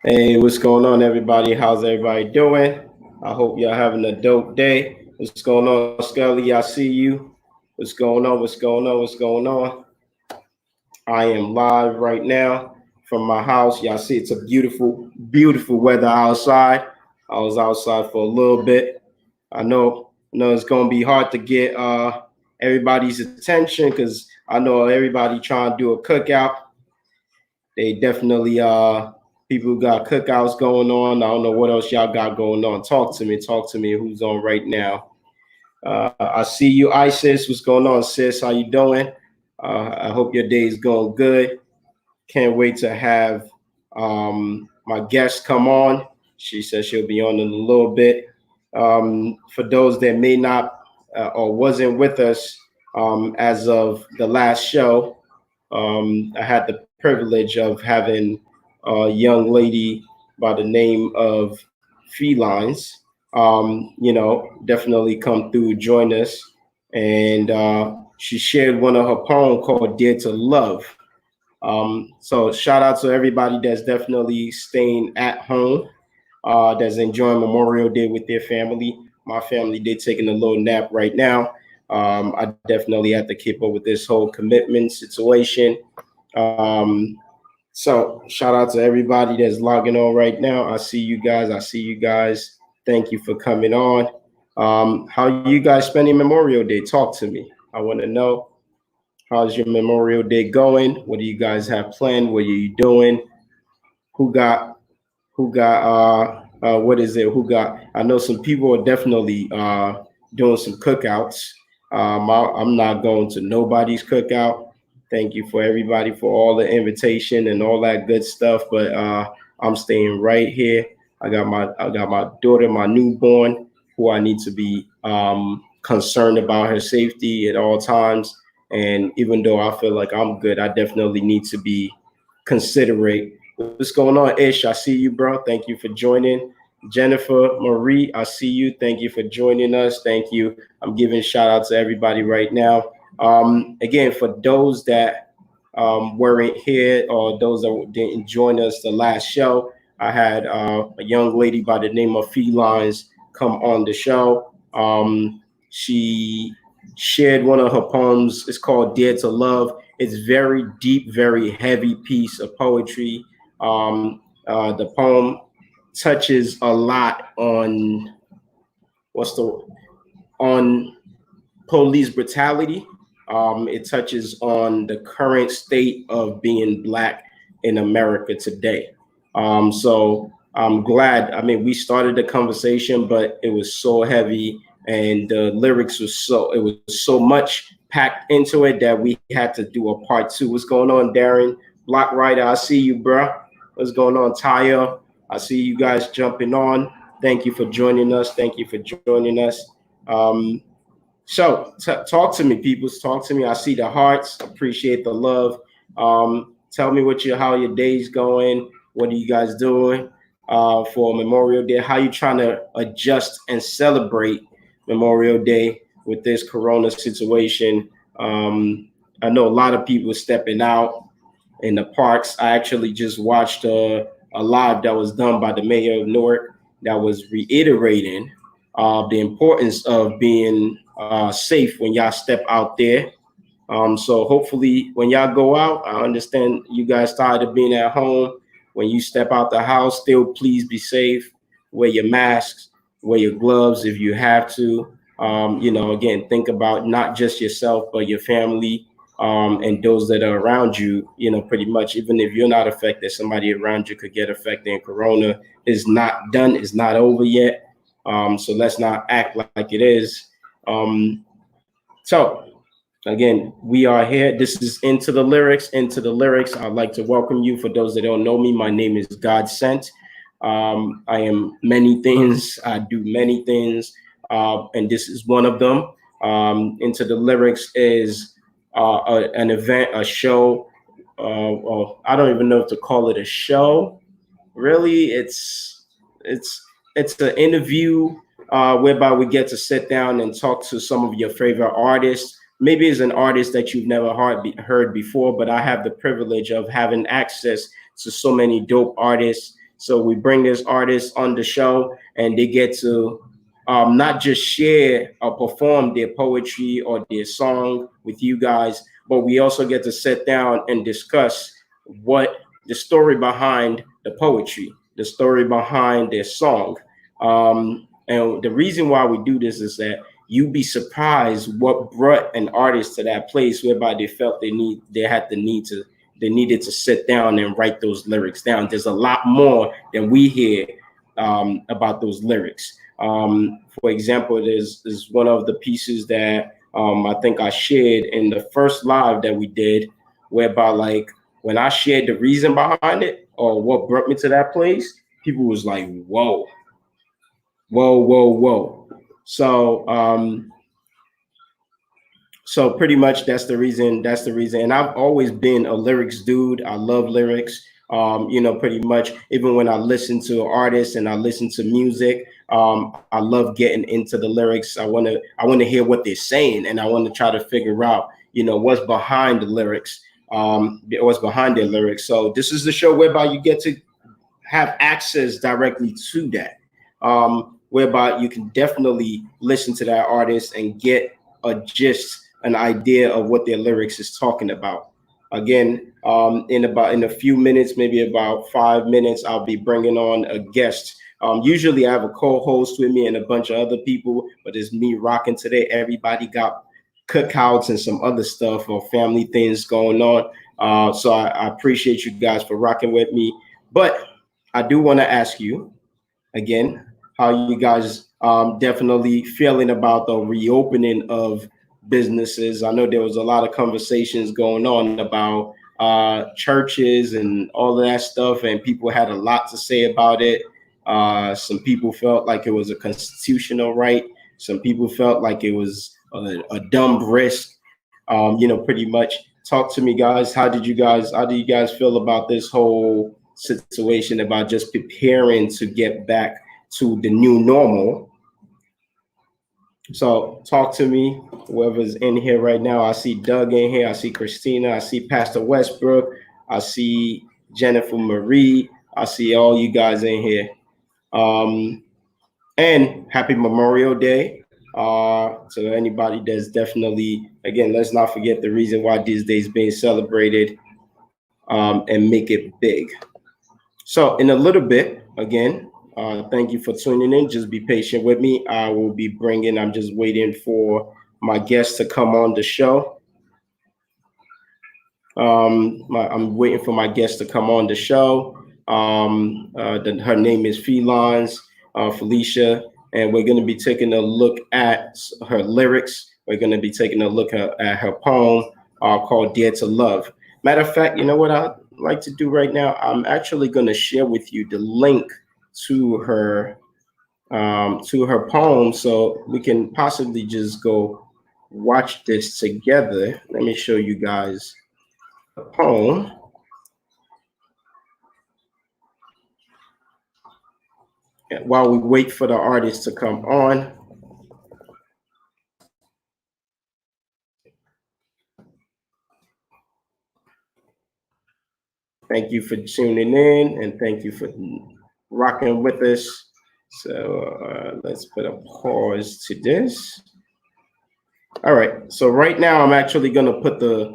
Hey, what's going on, everybody? How's everybody doing? I hope y'all having a dope day. What's going on, Scully? I see you. What's going on? What's going on? What's going on? I am live right now from my house. Y'all see it's a beautiful, beautiful weather outside. I was outside for a little bit. I know it's gonna be hard to get everybody's attention because I know everybody trying to do a cookout. They definitely people got cookouts going on. I don't know what else y'all got going on. Talk to me. Talk to me. Who's on right now? I see you, Isis. What's going on, sis? How you doing? I hope your day is going good. Can't wait to have my guest come on. She says she'll be on in a little bit. For those that may not or wasn't with us as of the last show, I had the privilege of having a young lady by the name of Felynz. Definitely come through, join us, and she shared one of her poems called "Dear to Love." So shout out to everybody that's definitely staying at home, that's enjoying Memorial Day with their family. My family did taking a little nap right now. I definitely have to keep up with this whole commitment situation. Um, so shout out to everybody that's logging on right now. I see you guys. I see you guys. Thank you for coming on. How you guys spending Memorial Day? Talk to me. I want to know, how's your Memorial Day going? What do you guys have planned? What are you doing? Who got what is it? Who got? I know some people are definitely doing some cookouts. I'm not going to nobody's cookout. Thank you for everybody for all the invitation and all that good stuff. But I'm staying right here. I got my daughter, my newborn, who I need to be concerned about her safety at all times. And even though I feel like I'm good, I definitely need to be considerate. What's going on, Ish? I see you, bro. Thank you for joining. Jennifer Marie, I see you. Thank you for joining us. Thank you. I'm giving shout out to everybody right now. Again, for those that weren't here or those that didn't join us the last show, I had a young lady by the name of Felines come on the show. She shared one of her poems. It's called "Dare to Love." It's very deep, very heavy piece of poetry. The poem touches a lot on what's the on police brutality. It touches on the current state of being black in America today. So I'm glad. I mean, we started the conversation, but it was so heavy, and the lyrics was it was so much packed into it that we had to do a part two. What's going on, Darren? Block Rider, I see you, bro. What's going on, Taya? I see you guys jumping on. Thank you for joining us. Thank you for joining us. Um, talk to me, people. Talk to me. I see the hearts. Appreciate the love. Tell me how your day's going. What are you guys doing for Memorial Day? How you trying to adjust and celebrate Memorial Day with this Corona situation? I know a lot of people stepping out in the parks. I actually just watched a live that was done by the mayor of Newark that was reiterating the importance of being safe when y'all step out there. So hopefully, when y'all go out, I understand you guys tired of being at home. When you step out the house, still please be safe. Wear your masks, wear your gloves if you have to. Again, think about not just yourself but your family and those that are around you. Pretty much, even if you're not affected, somebody around you could get affected. And Corona is not done; it's not over yet. So let's not act like it is. Um, so again, we are here. This is Into the Lyrics. Into the Lyrics. I'd like to welcome you. For those that don't know me, my name is God Sent. I am many things. I do many things, and this is one of them. Into the Lyrics is an event, a show. Well, I don't even know if to call it a show. Really, it's an interview whereby we get to sit down and talk to some of your favorite artists. Maybe it's an artist that you've never heard before, but I have the privilege of having access to so many dope artists, So we bring this artist on the show, and they get to not just share or perform their poetry or their song with you guys, but we also get to sit down and discuss what the story behind the poetry, the story behind their song. And the reason why we do this is that you'd be surprised what brought an artist to that place whereby they felt they needed to sit down and write those lyrics down. There's a lot more than we hear about those lyrics. For example, there's one of the pieces that I think I shared in the first live that we did, whereby like when I shared the reason behind it or what brought me to that place, people was like, whoa, whoa, whoa, whoa. So pretty much that's the reason. That's the reason. And I've always been a lyrics dude. I love lyrics. Pretty much even when I listen to artists and I listen to music, I love getting into the lyrics. I want to hear what they're saying, and I want to try to figure out, what's behind the lyrics, what's behind their lyrics. So this is the show whereby you get to have access directly to that, whereby you can definitely listen to that artist and get an idea of what their lyrics is talking about. Again, in a few minutes, maybe about 5 minutes, I'll be bringing on a guest. Usually I have a co-host with me and a bunch of other people, but it's me rocking today. Everybody got cookouts and some other stuff or family things going on. So I appreciate you guys for rocking with me. But I do want to ask you again, how you guys definitely feeling about the reopening of businesses. I know there was a lot of conversations going on about churches and all of that stuff, and people had a lot to say about it. Some people felt like it was a constitutional right. Some people felt like it was a dumb risk. Pretty much. Talk to me, guys. How do you guys feel about this whole situation about just preparing to get back to the new normal? So talk to me, whoever's in here right now. I see Doug in here. I see Christina. I see Pastor Westbrook. I see Jennifer Marie. I see all you guys in here. And happy Memorial Day to anybody that's definitely, again, let's not forget the reason why these days being celebrated, and make it big. So in a little bit, again, thank you for tuning in. Just be patient with me. I'm just waiting for my guest to come on the show. I'm waiting for my guest to come on the show. Her name is Felynz, Felicia, and we're going to be taking a look at her lyrics. We're going to be taking a look at her poem called Dare to Love. Matter of fact, you know what I'd like to do right now? I'm actually going to share with you the link to her poem, so we can possibly just go watch this together. Let me show you guys the poem. While we wait for the artist to come on. Thank you for tuning in, and thank you for rocking with us. So let's put a pause to this. All right, so right now I'm actually gonna put the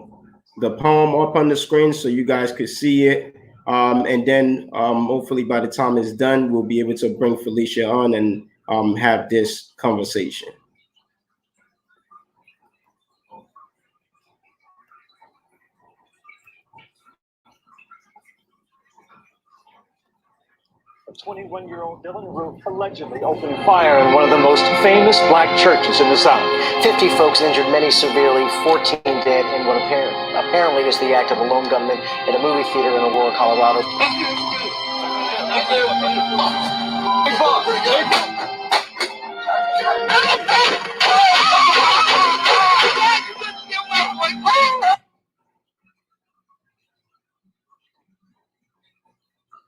poem up on the screen so you guys could see it. And then hopefully by the time it's done, we'll be able to bring Felicia on and have this conversation. A 21-year-old Dylan Roof allegedly opened fire in one of the most famous black churches in the South. 50 folks injured, many severely, 14 dead in what apparently was the act of a lone gunman at a movie theater in Aurora, Colorado.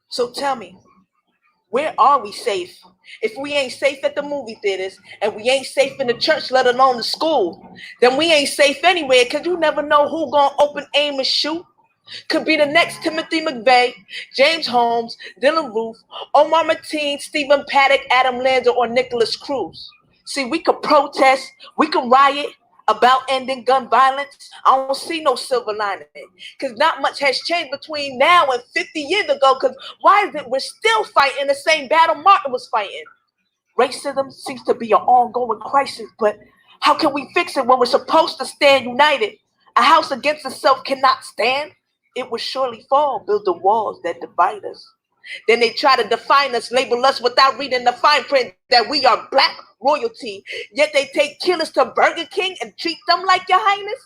So tell me, where are we safe? If we ain't safe at the movie theaters and we ain't safe in the church, let alone the school, then we ain't safe anywhere, because you never know who gonna open, aim, and shoot. Could be the next Timothy McVeigh, James Holmes, Dylan Roof, Omar Mateen, Stephen Paddock, Adam Lanza, or Nicholas Cruz. See, we could protest, we could riot about ending gun violence. I don't see no silver lining, because not much has changed between now and 50 years ago, because why is it we're still fighting the same battle Martin was fighting? Racism seems to be an ongoing crisis, but how can we fix it when we're supposed to stand united? A house against itself cannot stand. It will surely fall, build the walls that divide us. Then they try to define us, label us without reading the fine print that we are black royalty. Yet they take killers to Burger King and treat them like your highness.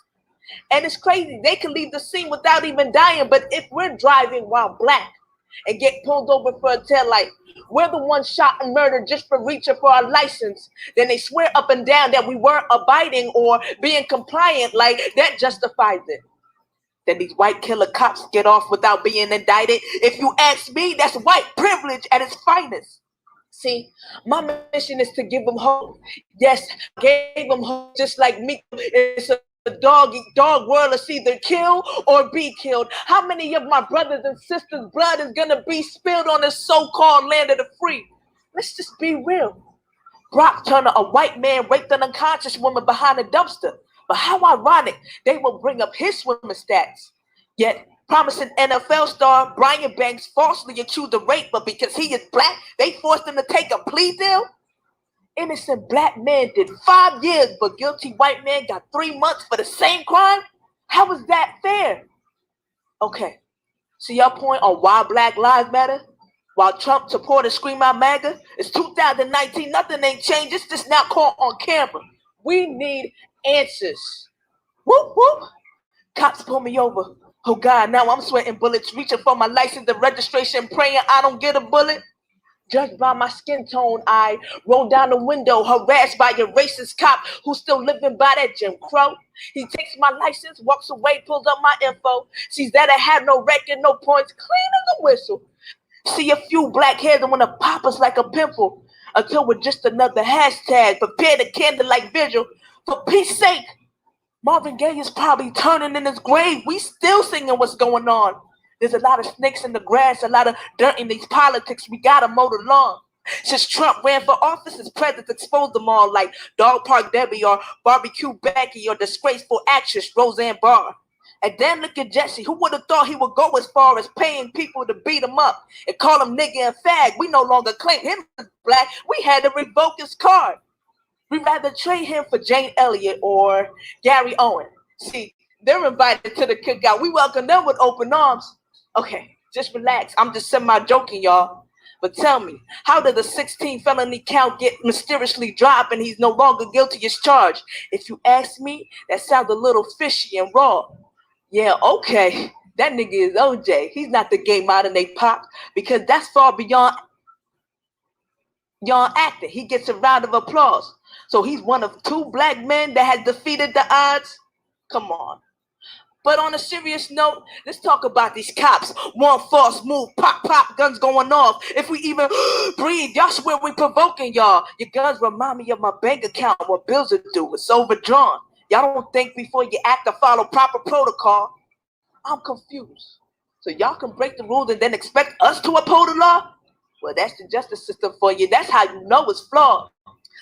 And it's crazy, they can leave the scene without even dying, but if we're driving while black and get pulled over for a taillight, we're the ones shot and murdered just for reaching for our license. Then they swear up and down that we weren't abiding or being compliant, like that justifies it. Then these white killer cops get off without being indicted. If you ask me, that's white privilege at its finest. See, my mission is to give them hope. Yes, I gave them hope just like me. It's a dog world. It's either kill or be killed. How many of my brothers and sisters' blood is gonna be spilled on this so-called land of the free? Let's just be real. Brock Turner, a white man, raped an unconscious woman behind a dumpster. But how ironic, they will bring up his swimming stats. Yet, promising NFL star Brian Banks falsely accused of rape, but because he is black, they forced him to take a plea deal? Innocent black man did 5 years, but guilty white man got 3 months for the same crime? How is that fair? Okay, see your point on why Black Lives Matter? While Trump supporters scream out MAGA, it's 2019, nothing ain't changed, it's just now caught on camera. We need answers. Whoop, whoop. Cops pull me over. Oh God, now I'm sweating bullets, reaching for my license and registration, praying I don't get a bullet. Judged by my skin tone, I roll down the window, harassed by a racist cop who's still living by that Jim Crow. He takes my license, walks away, pulls up my info, sees that I have no record, no points, clean as a whistle. See a few black hairs and wanna pop us like a pimple, until we're just another hashtag, prepare the candlelight vigil. For peace sake, Marvin Gaye is probably turning in his grave. We still singing what's going on. There's a lot of snakes in the grass, a lot of dirt in these politics. We gotta mow the lawn. Since Trump ran for office, his presence exposed them all, like Dog Park Debbie or Barbecue Becky or disgraceful actress Roseanne Barr. And then look at Jesse. Who would have thought he would go as far as paying people to beat him up and call him nigga and fag? We no longer claim him as black. We had to revoke his card. We'd rather trade him for Jane Elliott or Gary Owen. See, they're invited to the cookout. We welcome them with open arms. Okay, just relax. I'm just semi-joking, y'all. But tell me, how did the 16 felony count get mysteriously dropped and he's no longer guilty as charged? If you ask me, that sounds a little fishy and raw. Yeah, okay, that nigga is OJ. He's not the gay modern day pop, because that's far beyond acting. He gets a round of applause. So he's one of 2 black men that has defeated the odds? Come on. But on a serious note, let's talk about these cops. One false move, pop, pop, guns going off. If we even breathe, y'all swear we provoking y'all. Your guns remind me of my bank account, what bills are due. It's overdrawn. Y'all don't think before you act to follow proper protocol. I'm confused. So y'all can break the rules and then expect us to uphold the law? Well, that's the justice system for you. That's how you know it's flawed.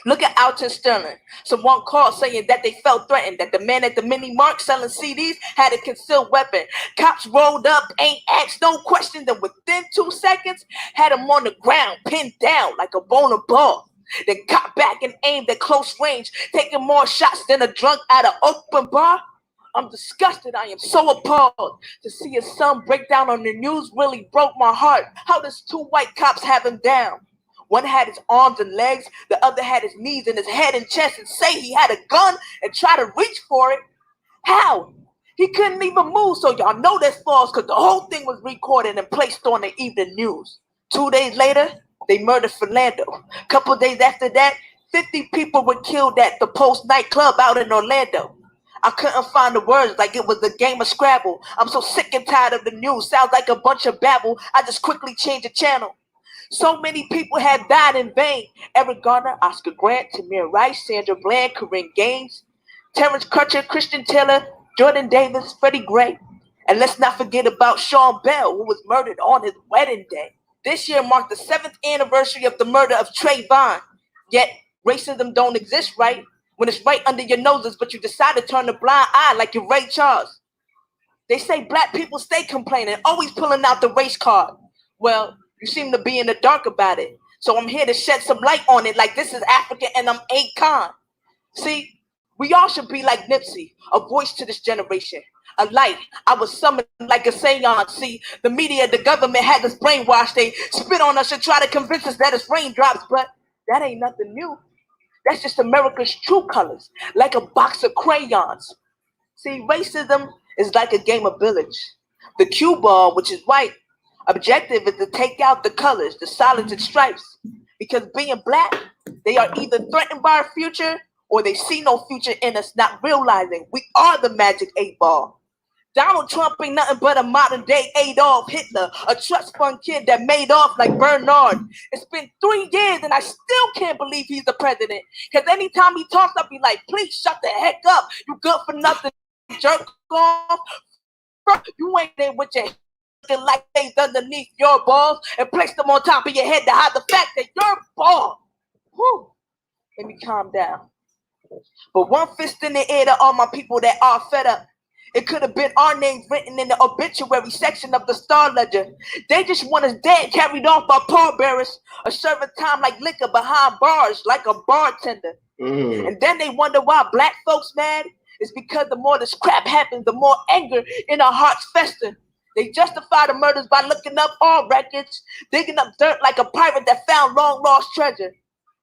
Look at Alton Sterling. Someone called saying that they felt threatened, that the man at the mini mart selling CDs had a concealed weapon. Cops rolled up, ain't asked no questions, and within 2 seconds, had him on the ground, pinned down like a bowling ball. Then got back and aimed at close range, taking more shots than a drunk at an open bar. I'm disgusted. I am so appalled. To see his son break down on the news really broke my heart. How does 2 white cops have him down? One had his arms and legs, the other had his knees and his head and chest, and say he had a gun and try to reach for it? How? He couldn't even move, so y'all know that's false, because the whole thing was recorded and placed on the evening news. 2 days later, they murdered Philando. A couple of days after that, 50 people were killed at the Post nightclub out in Orlando. I couldn't find the words, like it was a game of Scrabble. I'm so sick and tired of the news. Sounds like a bunch of babble. I just quickly changed the channel. So many people have died in vain. Eric Garner, Oscar Grant, Tamir Rice, Sandra Bland, Corinne Gaines, Terrence Crutcher, Christian Taylor, Jordan Davis, Freddie Gray. And let's not forget about Sean Bell, who was murdered on his wedding day. This year marked the 7th anniversary of the murder of Trayvon. Yet racism don't exist, right? When it's right under your noses, but you decide to turn a blind eye like you're Ray Charles. They say black people stay complaining, always pulling out the race card. Well, you seem to be in the dark about it. So I'm here to shed some light on it like this is African and I'm Akon. See, we all should be like Nipsey, a voice to this generation. A light, I was summoned like a seance. See, the media, the government had us brainwashed. They spit on us and try to convince us that it's raindrops, but that ain't nothing new. That's just America's true colors, like a box of crayons. See, racism is like a game of village. The cue ball, which is white, objective is to take out the colors, the solids and stripes. Because being black, they are either threatened by our future or they see no future in us, not realizing we are the magic 8-ball. Donald Trump ain't nothing but a modern day Adolf Hitler, a trust fund kid that made off like Bernard. It's been 3 years and I still can't believe he's the president. Because anytime he talks, I'll be like, please shut the heck up. You good for nothing, jerk off. You ain't there with your looking like things underneath your balls and place them on top of your head to hide the fact that you're bald. Whew. Let me calm down. But one fist in the air to all my people that are fed up. It could have been our names written in the obituary section of the Star Ledger. They just want us dead, carried off by pallbearers, or serving time like liquor behind bars, like a bartender. And then they wonder why black folks mad. It's because the more this crap happens, the more anger in our hearts fester. They justify the murders by looking up all records, digging up dirt like a pirate that found long lost treasure.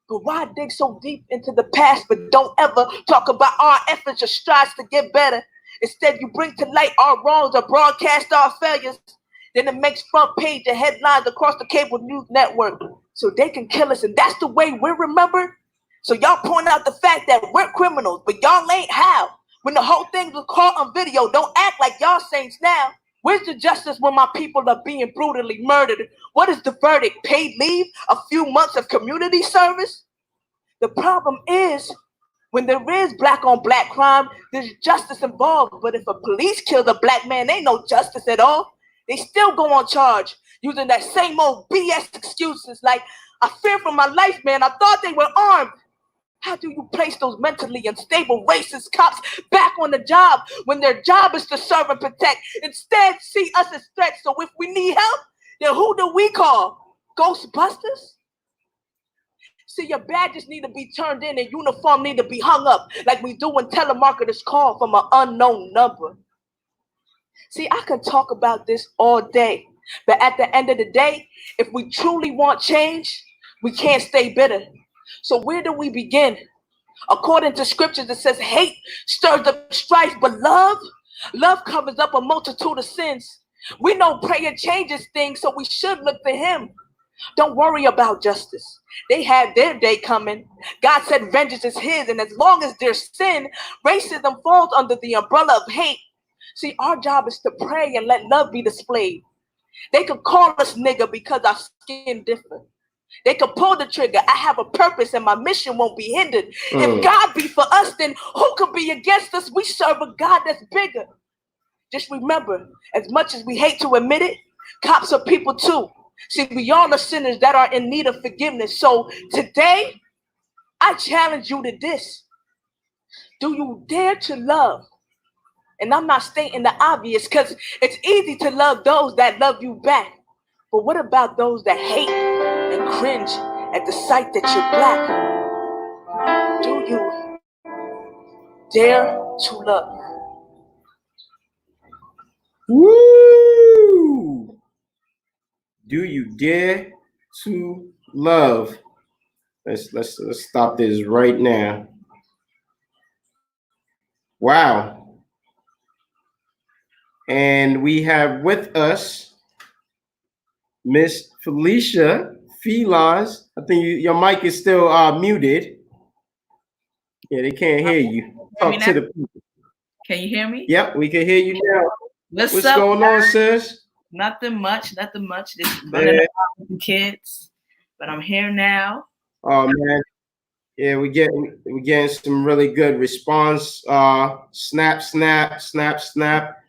But why dig so deep into the past, but don't ever talk about our efforts or strides to get better? Instead, you bring to light our wrongs or broadcast our failures. Then it makes front page and headlines across the cable news network. So they can kill us, and that's the way we're remembered? So y'all point out the fact that we're criminals, but y'all ain't how. When the whole thing was caught on video, don't act like y'all saints now. Where's the justice when my people are being brutally murdered? What is the verdict? Paid leave? A few months of community service? The problem is, when there is black on black crime, there's justice involved. But if a police killed a black man, ain't no justice at all. They still go on charge using that same old BS excuses like, I fear for my life, man. I thought they were armed. How do you place those mentally unstable racist cops back on the job when their job is to serve and protect? Instead, see us as threats. So if we need help, then who do we call? Ghostbusters? See, your badges need to be turned in and uniform need to be hung up like we do when telemarketers call from an unknown number. See, I can talk about this all day, but at the end of the day, if we truly want change, we can't stay bitter. So where do we begin? According to scriptures, it says hate stirs up strife, but love covers up a multitude of sins. We know prayer changes things, so we should look to him. Don't worry about justice. They have their day coming. God said vengeance is his, and as long as there's sin, racism falls under the umbrella of hate. See, our job is to pray and let love be displayed. They could call us nigga because our skin different. They could pull the trigger. I have a purpose and my mission won't be hindered. If God be for us, then who could be against us? We serve a God that's bigger. Just remember, as much as we hate to admit it, cops are people too. See, we all are sinners that are in need of forgiveness. So today, I challenge you to this. Do you dare to love? And I'm not stating the obvious because it's easy to love those that love you back. But what about those that hate and cringe at the sight that you're black? Do you dare to love? Woo! Do you dare to love? Let's stop this right now. Wow. And we have with us Miss Felicia Felynz. I think your mic is still muted. Yeah, they can't hear you. Talk to the people. Can you hear me? Yep, we can hear you now. What's up, going on, sis? Nothing much. Just running around with the kids, but I'm here now. Oh man, yeah, we're getting some really good response. Snap.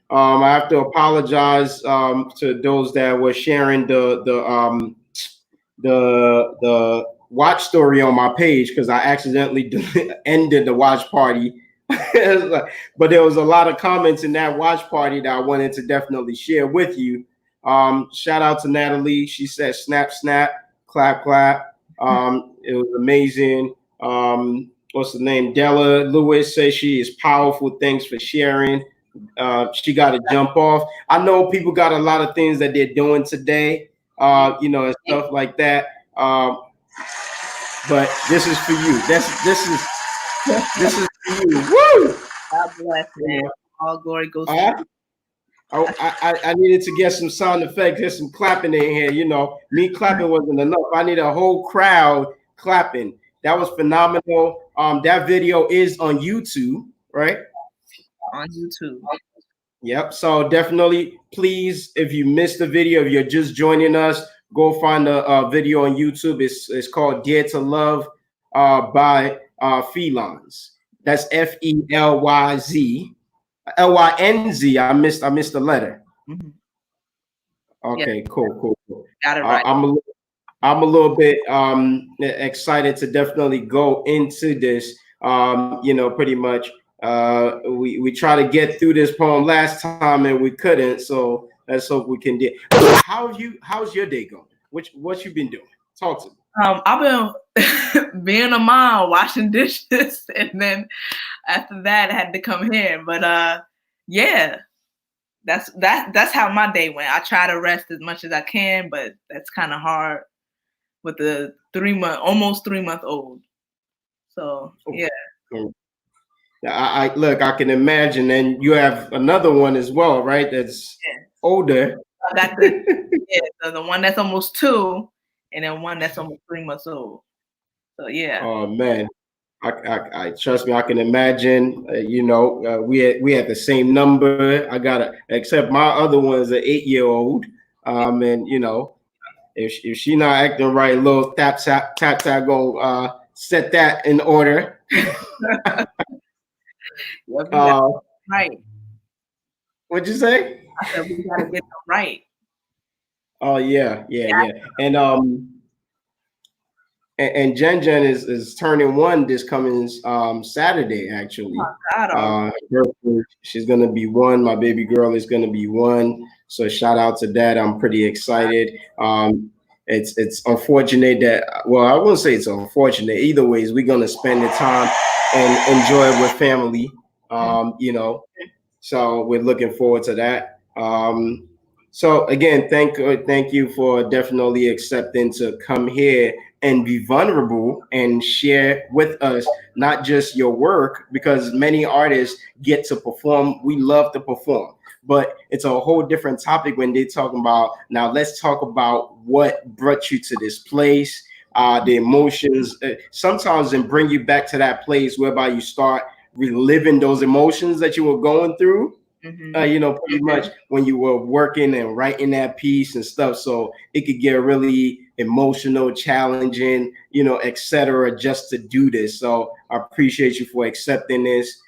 I have to apologize to those that were sharing the watch story on my page because I accidentally ended the watch party. But there was a lot of comments in that watch party that I wanted to definitely share with you. Shout out to Natalie. She said, "Snap, snap, clap, clap." It was amazing. What's the name? Della Lewis says she is powerful. Thanks for sharing. She got to jump off. I know people got a lot of things that they're doing today, and stuff like that. But this is for you. This is for you. Woo! God bless, man. All glory goes to you. I needed to get some sound effects, get some clapping in here. Me clapping wasn't enough. I need a whole crowd clapping. That was phenomenal. That video is on YouTube, right? On YouTube. Yep. So definitely, please, if you missed the video, if you're just joining us, go find a video on YouTube. It's called "Dare to Love" by Felynz. That's Felynz. Lynz. I missed the letter. Mm-hmm. Okay, yeah. Cool. Got it right. I'm a little bit excited to definitely go into this. Pretty much. We try to get through this poem last time and we couldn't. So let's hope we can do. How's your day going? What you been doing? Talk to me. I've been being a mom, washing dishes, and then after that, I had to come here. But yeah, that's how my day went. I try to rest as much as I can, but that's kind of hard with the almost 3 month old. So yeah. I can imagine, and you have another one as well, right? That's older. I got the one that's almost 2, and then one that's almost 3 months old. So yeah. Oh man, I trust me. I can imagine. We had the same number. Except my other one is an 8-year-old. And if she not acting right, little tap go set that in order. Right. What'd you say? I said we gotta get them right. Oh yeah. And Jen is turning 1 this coming Saturday, actually. Oh, she's gonna be 1. My baby girl is gonna be 1. So shout out to that. I'm pretty excited. It's unfortunate that, well, I wouldn't say it's unfortunate. Either ways, we're gonna spend the time and enjoy it with family. So we're looking forward to that. So again, thank you for definitely accepting to come here and be vulnerable and share with us not just your work, because many artists get to perform. We love to perform, but it's a whole different topic when they're talking about, now let's talk about what brought you to this place, the emotions, sometimes, and bring you back to that place whereby you start reliving those emotions that you were going through. Pretty much when you were working and writing that piece and stuff. So it could get really emotional, challenging, etc. just to do this. So I appreciate you for accepting this.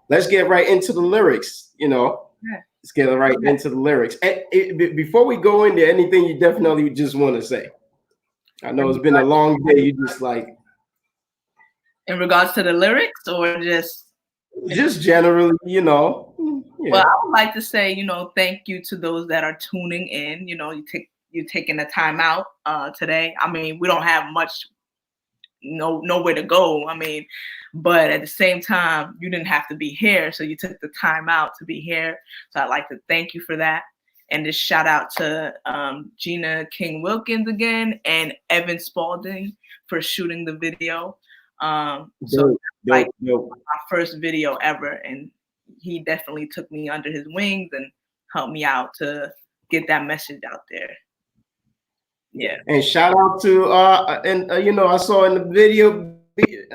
Let's get right into the lyrics, Let's get right into the lyrics. Before we go in there, anything you definitely just want to say? I know it's been a long day. You just like. In regards to the lyrics or just generally, Yeah. Well, I would like to say, thank you to those that are tuning in. You taking the time out today. I mean, we don't have much, nowhere to go. I mean, but at the same time, you didn't have to be here, so you took the time out to be here. So I'd like to thank you for that, and just shout out to Gina King Wilkins again and Evan Spalding for shooting the video. My first video ever, and he definitely took me under his wings and helped me out to get that message out there. Yeah. And shout out to I saw in the video the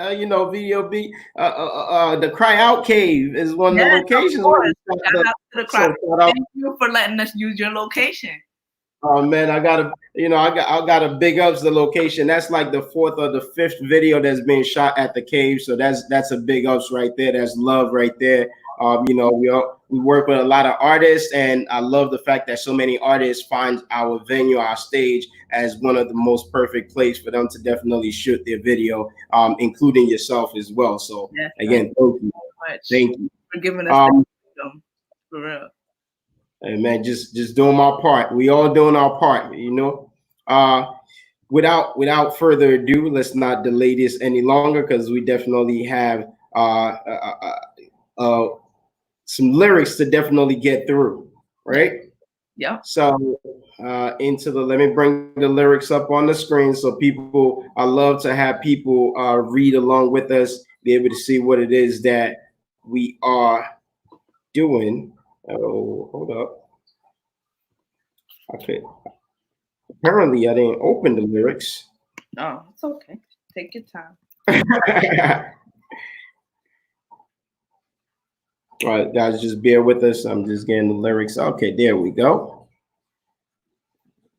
Cry Out Cave is one of the locations. Shout out to the Cry Out. Thank you for letting us use your location. Oh man, I gotta big ups the location. That's like the 4th or the 5th video that's being shot at the cave. So that's a big ups right there. That's love right there. You know, we work with a lot of artists, and I love the fact that so many artists find our venue, our stage, as one of the most perfect place for them to definitely shoot their video, including yourself as well. So yes, again, thank you. Thank you for giving us that freedom, for real. And man, just doing my part. We all doing our part, you know. Without further ado, let's not delay this any longer because we definitely have some lyrics to definitely get through, right? Yeah. So let me bring the lyrics up on the screen so people. I love to have people read along with us, be able to see what it is that we are doing. Oh, hold up. Okay. Apparently, I didn't open the lyrics. Oh, it's okay. Take your time. All right, guys, just bear with us. I'm just getting the lyrics. Okay, there we go.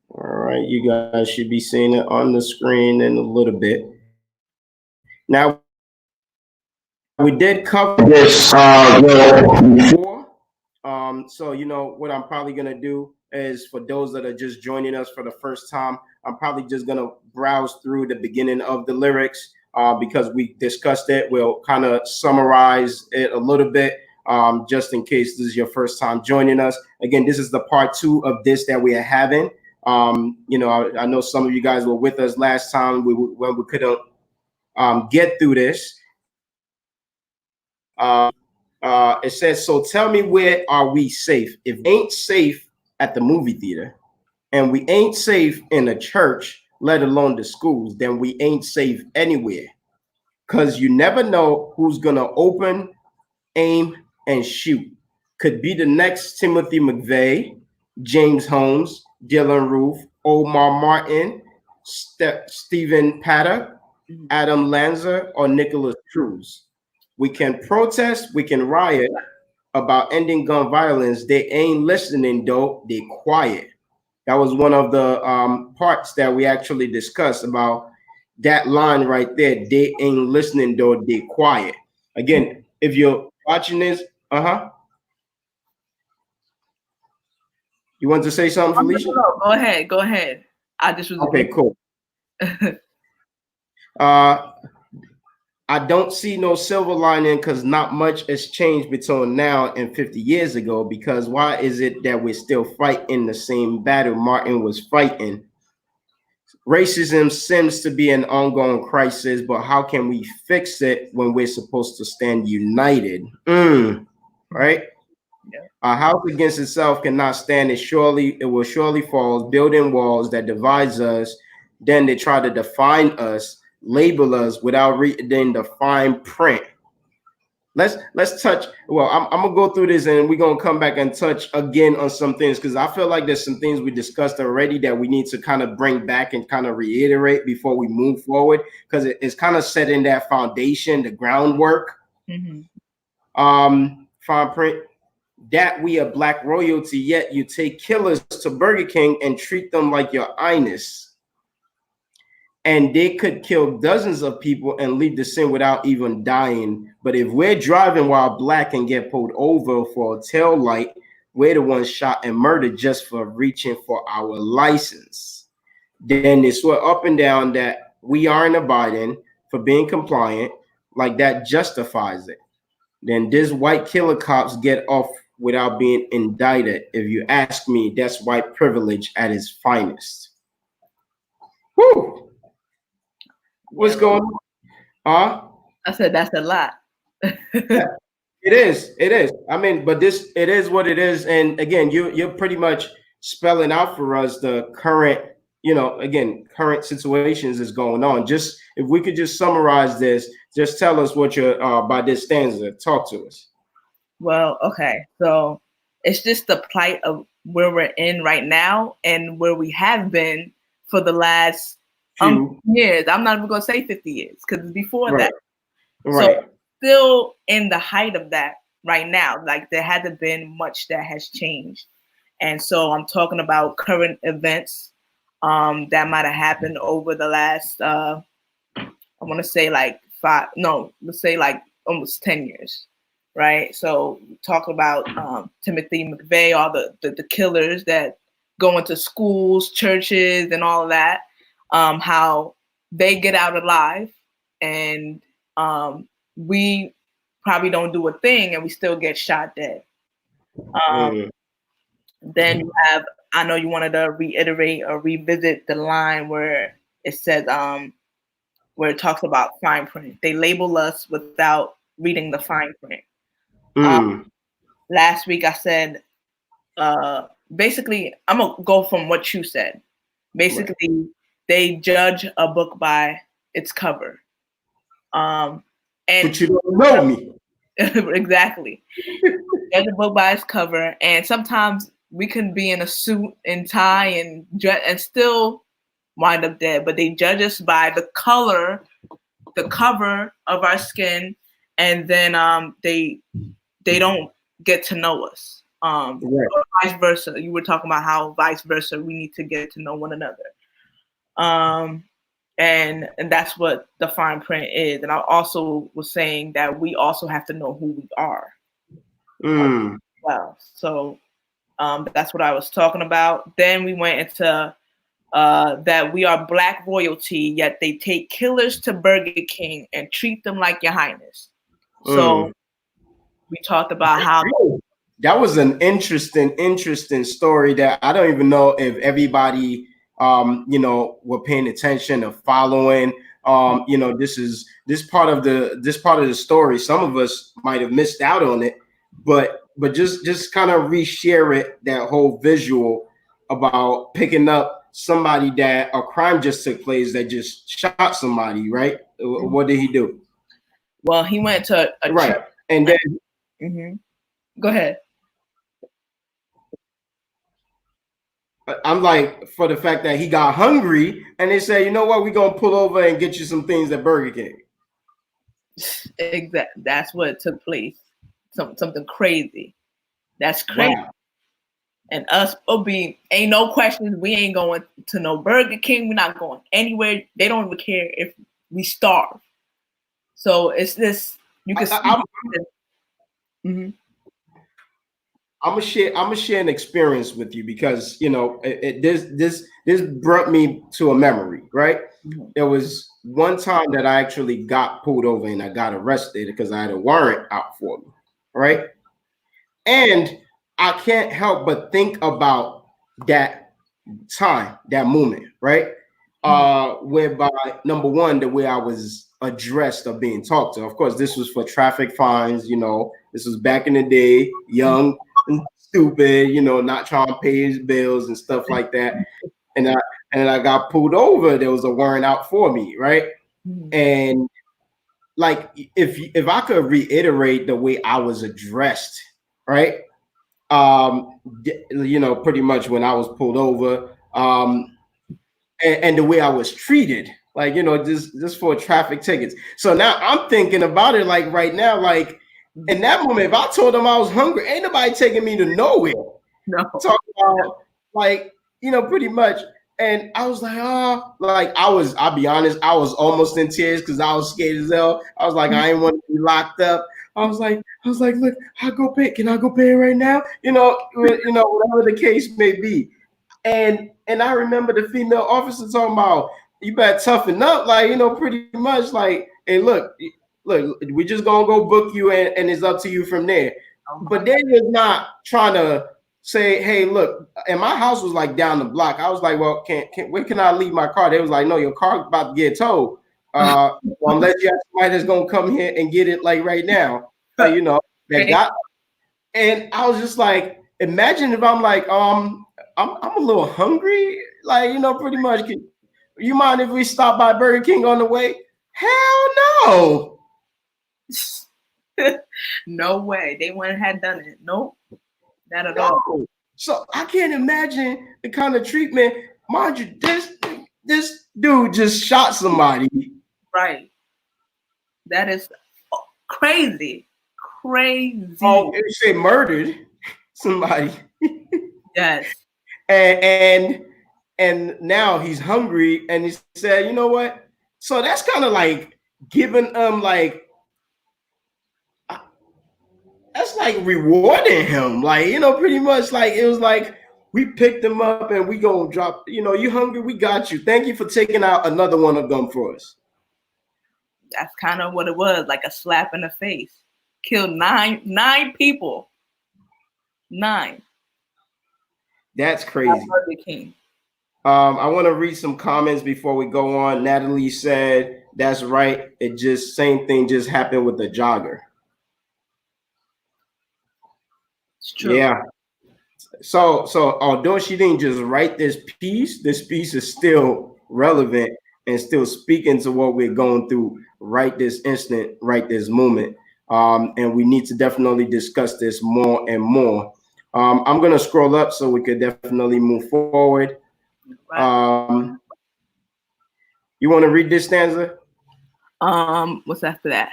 All right, you guys should be seeing it on the screen in a little bit. Now, we did cover this before. So, you know, what I'm probably going to do is for those that are just joining us for the first time, I'm probably just going to browse through the beginning of the lyrics because we discussed it. We'll kind of summarize it a little bit just in case this is your first time joining us. Again, this is the part 2 of this that we are having. You know, I know some of you guys were with us last time when we couldn't get through this. It says, so tell me, where are we safe? If we ain't safe at the movie theater and we ain't safe in a church, let alone the schools, then we ain't safe anywhere. Because you never know who's going to open, aim, and shoot. Could be the next Timothy McVeigh, James Holmes, Dylan Roof, Omar Martin, Stephen Paddock, Adam Lanza, or Nicholas Cruz. We can protest, we can riot about ending gun violence. They ain't listening, though. They quiet. That was one of the parts that we actually discussed about that line right there. They ain't listening, though. They quiet. Again, if you're watching this, you want to say something, Felicia? No, go ahead. I just was okay. Cool. I don't see no silver lining because not much has changed between now and 50 years ago. Because why is it that we're still fighting the same battle Martin was fighting? Racism seems to be an ongoing crisis, but how can we fix it when we're supposed to stand united? Right? Yeah. A house against itself cannot stand. It will surely fall. Building walls that divides us, then they try to define us, label us without reading the fine print. Let's touch. Well, I'm gonna go through this and we're gonna come back and touch again on some things because I feel like there's some things we discussed already that we need to kind of bring back and kind of reiterate before we move forward because it's kind of setting that foundation, the groundwork. Fine print. That we are black royalty, yet you take killers to Burger King and treat them like your highness. And they could kill dozens of people and leave the scene without even dying. But if we're driving while black and get pulled over for a tail light, we're the ones shot and murdered just for reaching for our license. Then they swear up and down that we aren't abiding for being compliant, like that justifies it. Then this white killer cops get off without being indicted. If you ask me, that's white privilege at its finest. Whew. What's going on? I said that's a lot. It is. I mean, but it is what it is. And again, you're pretty much spelling out for us the current, current situations is going on. Just if we could just summarize this, just tell us what you're by this stanza. Talk to us. Well, okay. So it's just the plight of where we're in right now and where we have been for the last years. I'm not even going to say 50 years because before that. Right. So still in the height of that right now. Like there hasn't been much that has changed. And so I'm talking about current events that might have happened over the last, I want to say like let's say like almost 10 years. right? So talk about Timothy McVeigh, all the killers that go into schools, churches, and all of that, how they get out alive, and we probably don't do a thing, and we still get shot dead. Then you have, I know you wanted to reiterate or revisit the line where it says, where it talks about fine print. They label us without reading the fine print. Last week I said, basically, I'm gonna go from what you said. Basically, they judge a book by its cover. And but you don't know me. Exactly. Judge a book by its cover, and sometimes we can be in a suit and tie and dress and still wind up dead. But they judge us by the color, the cover of our skin, and then they don't get to know us. Vice versa. You were talking about how vice versa, we need to get to know one another. And that's what the fine print is. And I also was saying that we also have to know who we are. Well, so that's what I was talking about. Then we went into that we are Black royalty, yet they take killers to Burger King and treat them like your highness. So we talked about how that was an interesting story that I don't even know if everybody were paying attention or following. This part of the story, some of us might have missed out on it, but just kind of reshare it, that whole visual about picking up somebody that a crime just took place, that just shot somebody, right? What did he do? Well, he went to a church. And then Go ahead. I'm like, for the fact that he got hungry and they say, you know what, we're gonna pull over and get you some things at Burger King. Exactly. That's what took place. Something crazy. That's crazy. Wow. And us, ain't no questions. We ain't going to no Burger King. We're not going anywhere. They don't even care if we starve. So it's this. You can. I'm gonna share an experience with you because this brought me to a memory, right? There was one time that I actually got pulled over and I got arrested because I had a warrant out for me, right? And I can't help but think about that time, that moment, right? Whereby, number one, the way I was addressed or being talked to. Of course, this was for traffic fines. This was back in the day, young and stupid, not trying to pay his bills and stuff like that. And I got pulled over. There was a warrant out for me, right? And like, if I could reiterate the way I was addressed, right? Pretty much when I was pulled over, and the way I was treated, like, just for traffic tickets. So now I'm thinking about it, like right now, like in that moment, if I told them I was hungry, ain't nobody taking me to nowhere. No. Talk about, like, pretty much. And I was like, I'll be honest, I was almost in tears because I was scared as hell. I was like, I ain't want to be locked up. I was like, look, I'll go pay. Can I go pay right now? Whatever the case may be. And I remember the female officer talking about, you better toughen up, like, pretty much like, hey, look, we just gonna go book you and it's up to you from there. But they was not trying to say, hey, look, and my house was like down the block. I was like, well, where can I leave my car? They was like, no, your car's about to get towed. Unless you have somebody that's gonna come here and get it like right now. That got. And I was just like, imagine if I'm like, I'm a little hungry, like, pretty much. You mind if we stop by Burger King on the way? Hell no. No way. They wouldn't have done it. Nope. Not at all. So I can't imagine the kind of treatment. Mind you, this dude just shot somebody. Right. That is crazy. Crazy. Oh, you say murdered somebody. Yes. And now he's hungry, and he said, you know what? So that's kind of like giving like, that's like rewarding him. Like, you know, pretty much like it was like we picked him up and we gonna drop, you know, you hungry, we got you. Thank you for taking out another one of them for us. That's kind of what it was, like a slap in the face. Killed nine people. 9. That's crazy. King. I want to read some comments before we go on. Natalie said, that's right. It just same thing just happened with the jogger. It's true. Yeah. So although she didn't just write this piece is still relevant and still speaking to what we're going through right this instant, right this moment. And we need to definitely discuss this more and more. I'm going to scroll up so we could definitely move forward. Right. You want to read this stanza? What's after that?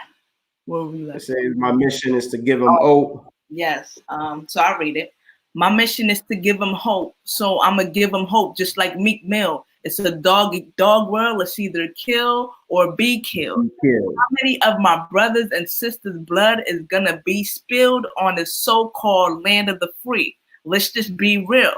What were we like? It says, my mission is to give them hope. Yes. So I'll read it. My mission is to give them hope. So I'm going to give them hope, just like Meek Mill. It's a dog world. Let's either kill or be killed. How many of my brothers and sisters' blood is going to be spilled on the so-called land of the free? Let's just be real.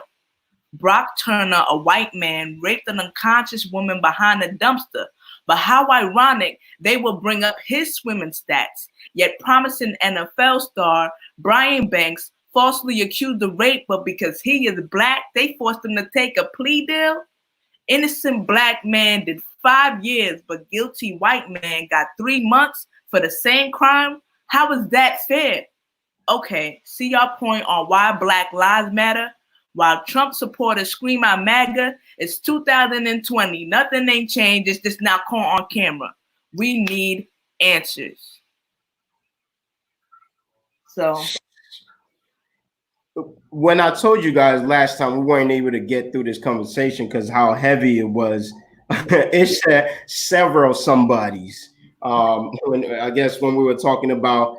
Brock Turner, a white man, raped an unconscious woman behind a dumpster. But how ironic, they will bring up his swimming stats. Yet promising NFL star Brian Banks falsely accused of rape, but because he is black, they forced him to take a plea deal. Innocent black man did 5 years, but guilty white man got 3 months for the same crime. How is that fair? Okay, see your point on why Black Lives Matter? While Trump supporters scream out MAGA, it's 2020. Nothing ain't changed. It's just now caught on camera. We need answers. So when I told you guys last time, we weren't able to get through this conversation because how heavy it was. It's several somebodies. I guess when we were talking about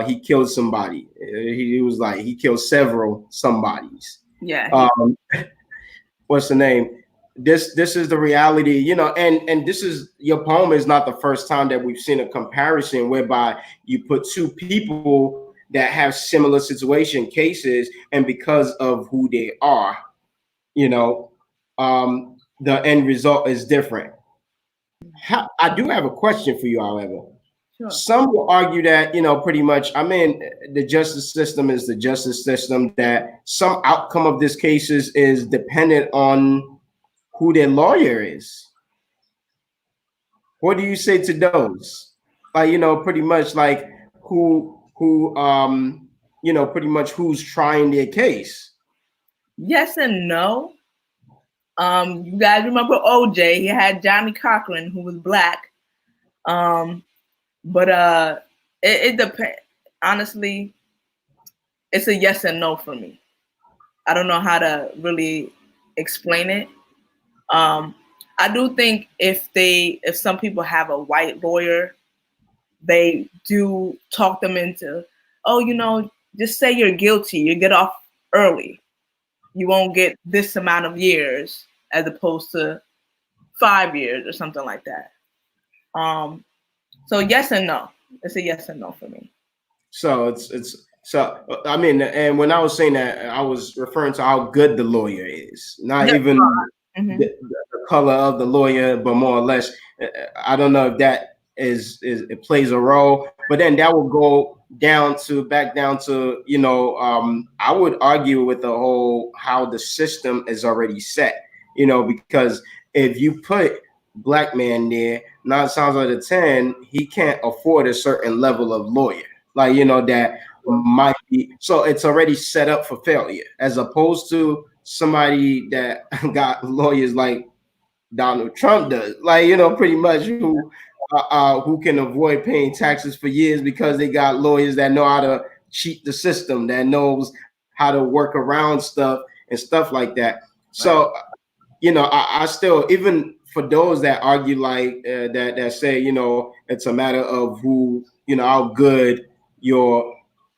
he killed somebody, he was like he killed several somebodies. Yeah. What's the name? This is the reality, you know, and this is your poem is not the first time that we've seen a comparison whereby you put two people that have similar situation cases, and because of who they are, you know, the end result is different. I do have a question for you, however. Sure. Some will argue that, you know, pretty much, I mean, the justice system is the justice system, that some outcome of this case is dependent on who their lawyer is. What do you say to those? Like, you know, pretty much like who you know, pretty much who's trying their case? Yes and no. You guys remember OJ? He had Johnny Cochran, who was black. But it depends. Honestly, it's a yes and no for me. I don't know how to really explain it. I do think if some people have a white lawyer, they do talk them into, oh, you know, just say you're guilty. You get off early. You won't get this amount of years as opposed to 5 years or something like that. So yes and no. It's a yes and no for me. So so I mean, and when I was saying that, I was referring to how good the lawyer is, not even the color of the lawyer, but more or less. I don't know if that is it plays a role, but then that will go back down to, you know, I would argue with the whole how the system is already set, you know, because if you put black man there, 9 times out of 10, he can't afford a certain level of lawyer, like, you know, that might be, so it's already set up for failure, as opposed to somebody that got lawyers like Donald Trump does, like, you know, pretty much who can avoid paying taxes for years because they got lawyers that know how to cheat the system, that knows how to work around stuff and stuff like that. Right. So, you know, I still, even for those that argue like that say, you know, it's a matter of who, you know, how good your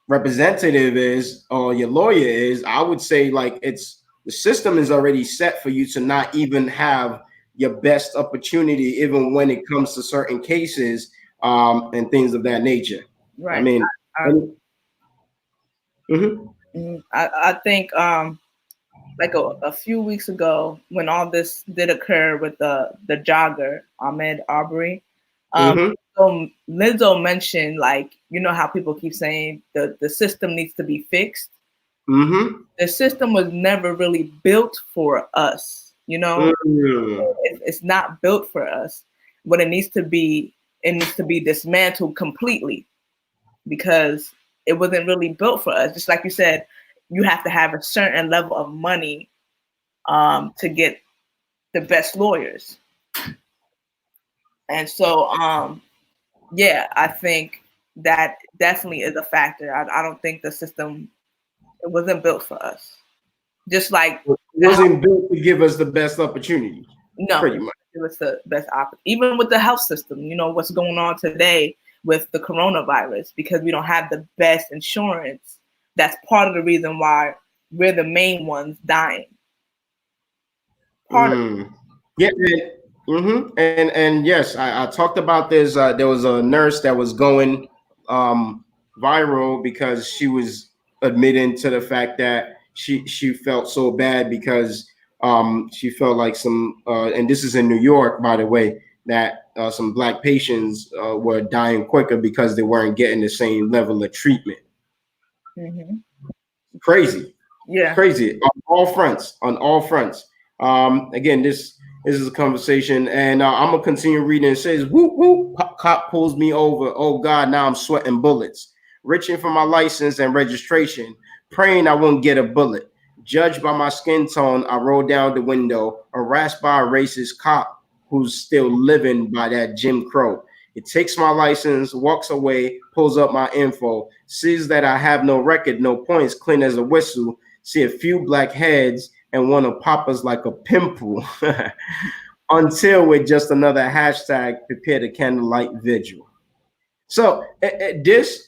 representative is or your lawyer is, I would say like the system is already set for you to not even have your best opportunity, even when it comes to certain cases and things of that nature. Right. I mean, I think like a few weeks ago when all this did occur with the jogger Ahmed Arbery, so Lizzo mentioned, like, you know how people keep saying the system needs to be fixed. The system was never really built for us, you know. It's not built for us. What it needs to be dismantled completely, because it wasn't really built for us. Just like you said, you have to have a certain level of money to get the best lawyers. And so, yeah, I think that definitely is a factor. I don't think the system, it wasn't built for us. Just like it wasn't built to give us the best opportunity. No, pretty much. It was the best option. Even with the health system, you know, what's going on today with the coronavirus, because we don't have the best insurance. That's part of the reason why we're the main ones dying. Yeah. And yes, I talked about this. There was a nurse that was going viral because she was admitting to the fact that she felt so bad because she felt like some and this is in New York, by the way, that some Black patients were dying quicker because they weren't getting the same level of treatment. Crazy. Yeah. Crazy on all fronts. Again, this is a conversation, and I'm gonna continue reading. It says, "Whoop whoop!" Cop pulls me over. Oh God, now I'm sweating bullets. Reaching for my license and registration, praying I won't get a bullet. Judged by my skin tone, I roll down the window, harassed by a racist cop who's still living by that Jim Crow. It takes my license, walks away, pulls up my info, sees that I have no record, no points, clean as a whistle. See a few black heads and want to pop us like a pimple. Until with just another hashtag, prepare the candlelight vigil. So this,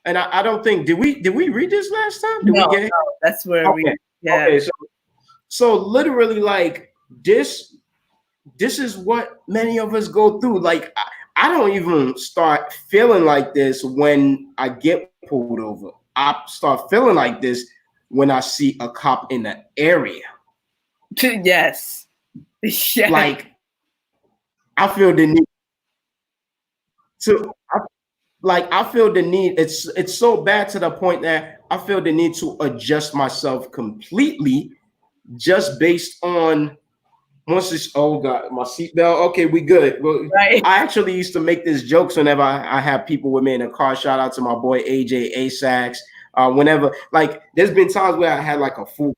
and I don't think did we read this last time? Did no, we get no, that's where okay. Okay, so literally like this is what many of us go through. Like I don't even start feeling like this when I get pulled over. I start feeling like this when I see a cop in the area. Yes. Yeah. Like I feel the need to I feel the need. It's so bad to the point that I feel the need to adjust myself completely just based on once it's oh God, my seatbelt. Okay, we good. Well, right. I actually used to make these jokes whenever I have people with me in a car. Shout out to my boy AJ Asax. Whenever like there's been times where I had like a full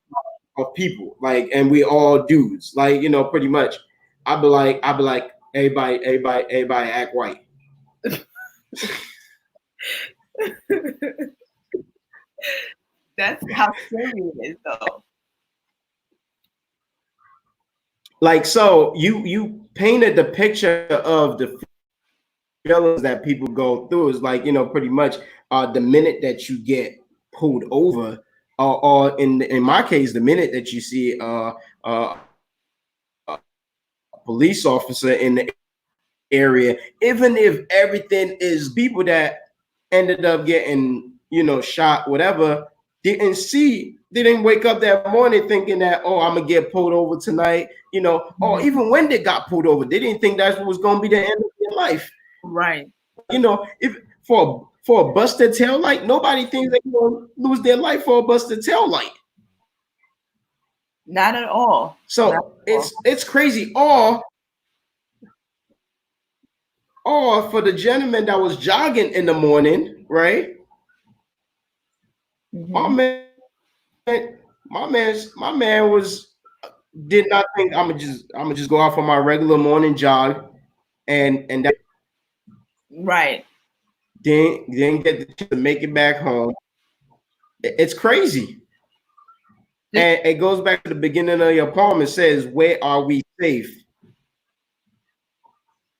of people, like, and we all dudes, like, you know, pretty much. I'd be like, everybody act white. That's how scary it is, though. Like, so you painted the picture of the feelings that people go through. Is like, you know, pretty much the minute that you get pulled over, or in my case, the minute that you see a police officer in the area, even if everything is people that ended up getting, you know, shot, whatever, didn't wake up that morning thinking that, oh, I'm gonna get pulled over tonight, you know, or even when they got pulled over, they didn't think that's what was gonna be the end of their life. Right. You know, if for a busted tail light, nobody thinks they're gonna lose their life for a busted tail light. Not at all. So it's crazy. Or for the gentleman that was jogging in the morning, right? My man did not think I'm gonna just go out for my regular morning jog, and that right. Didn't get to make it back home. It's crazy. And it goes back to the beginning of your poem. It says, "Where are we safe?"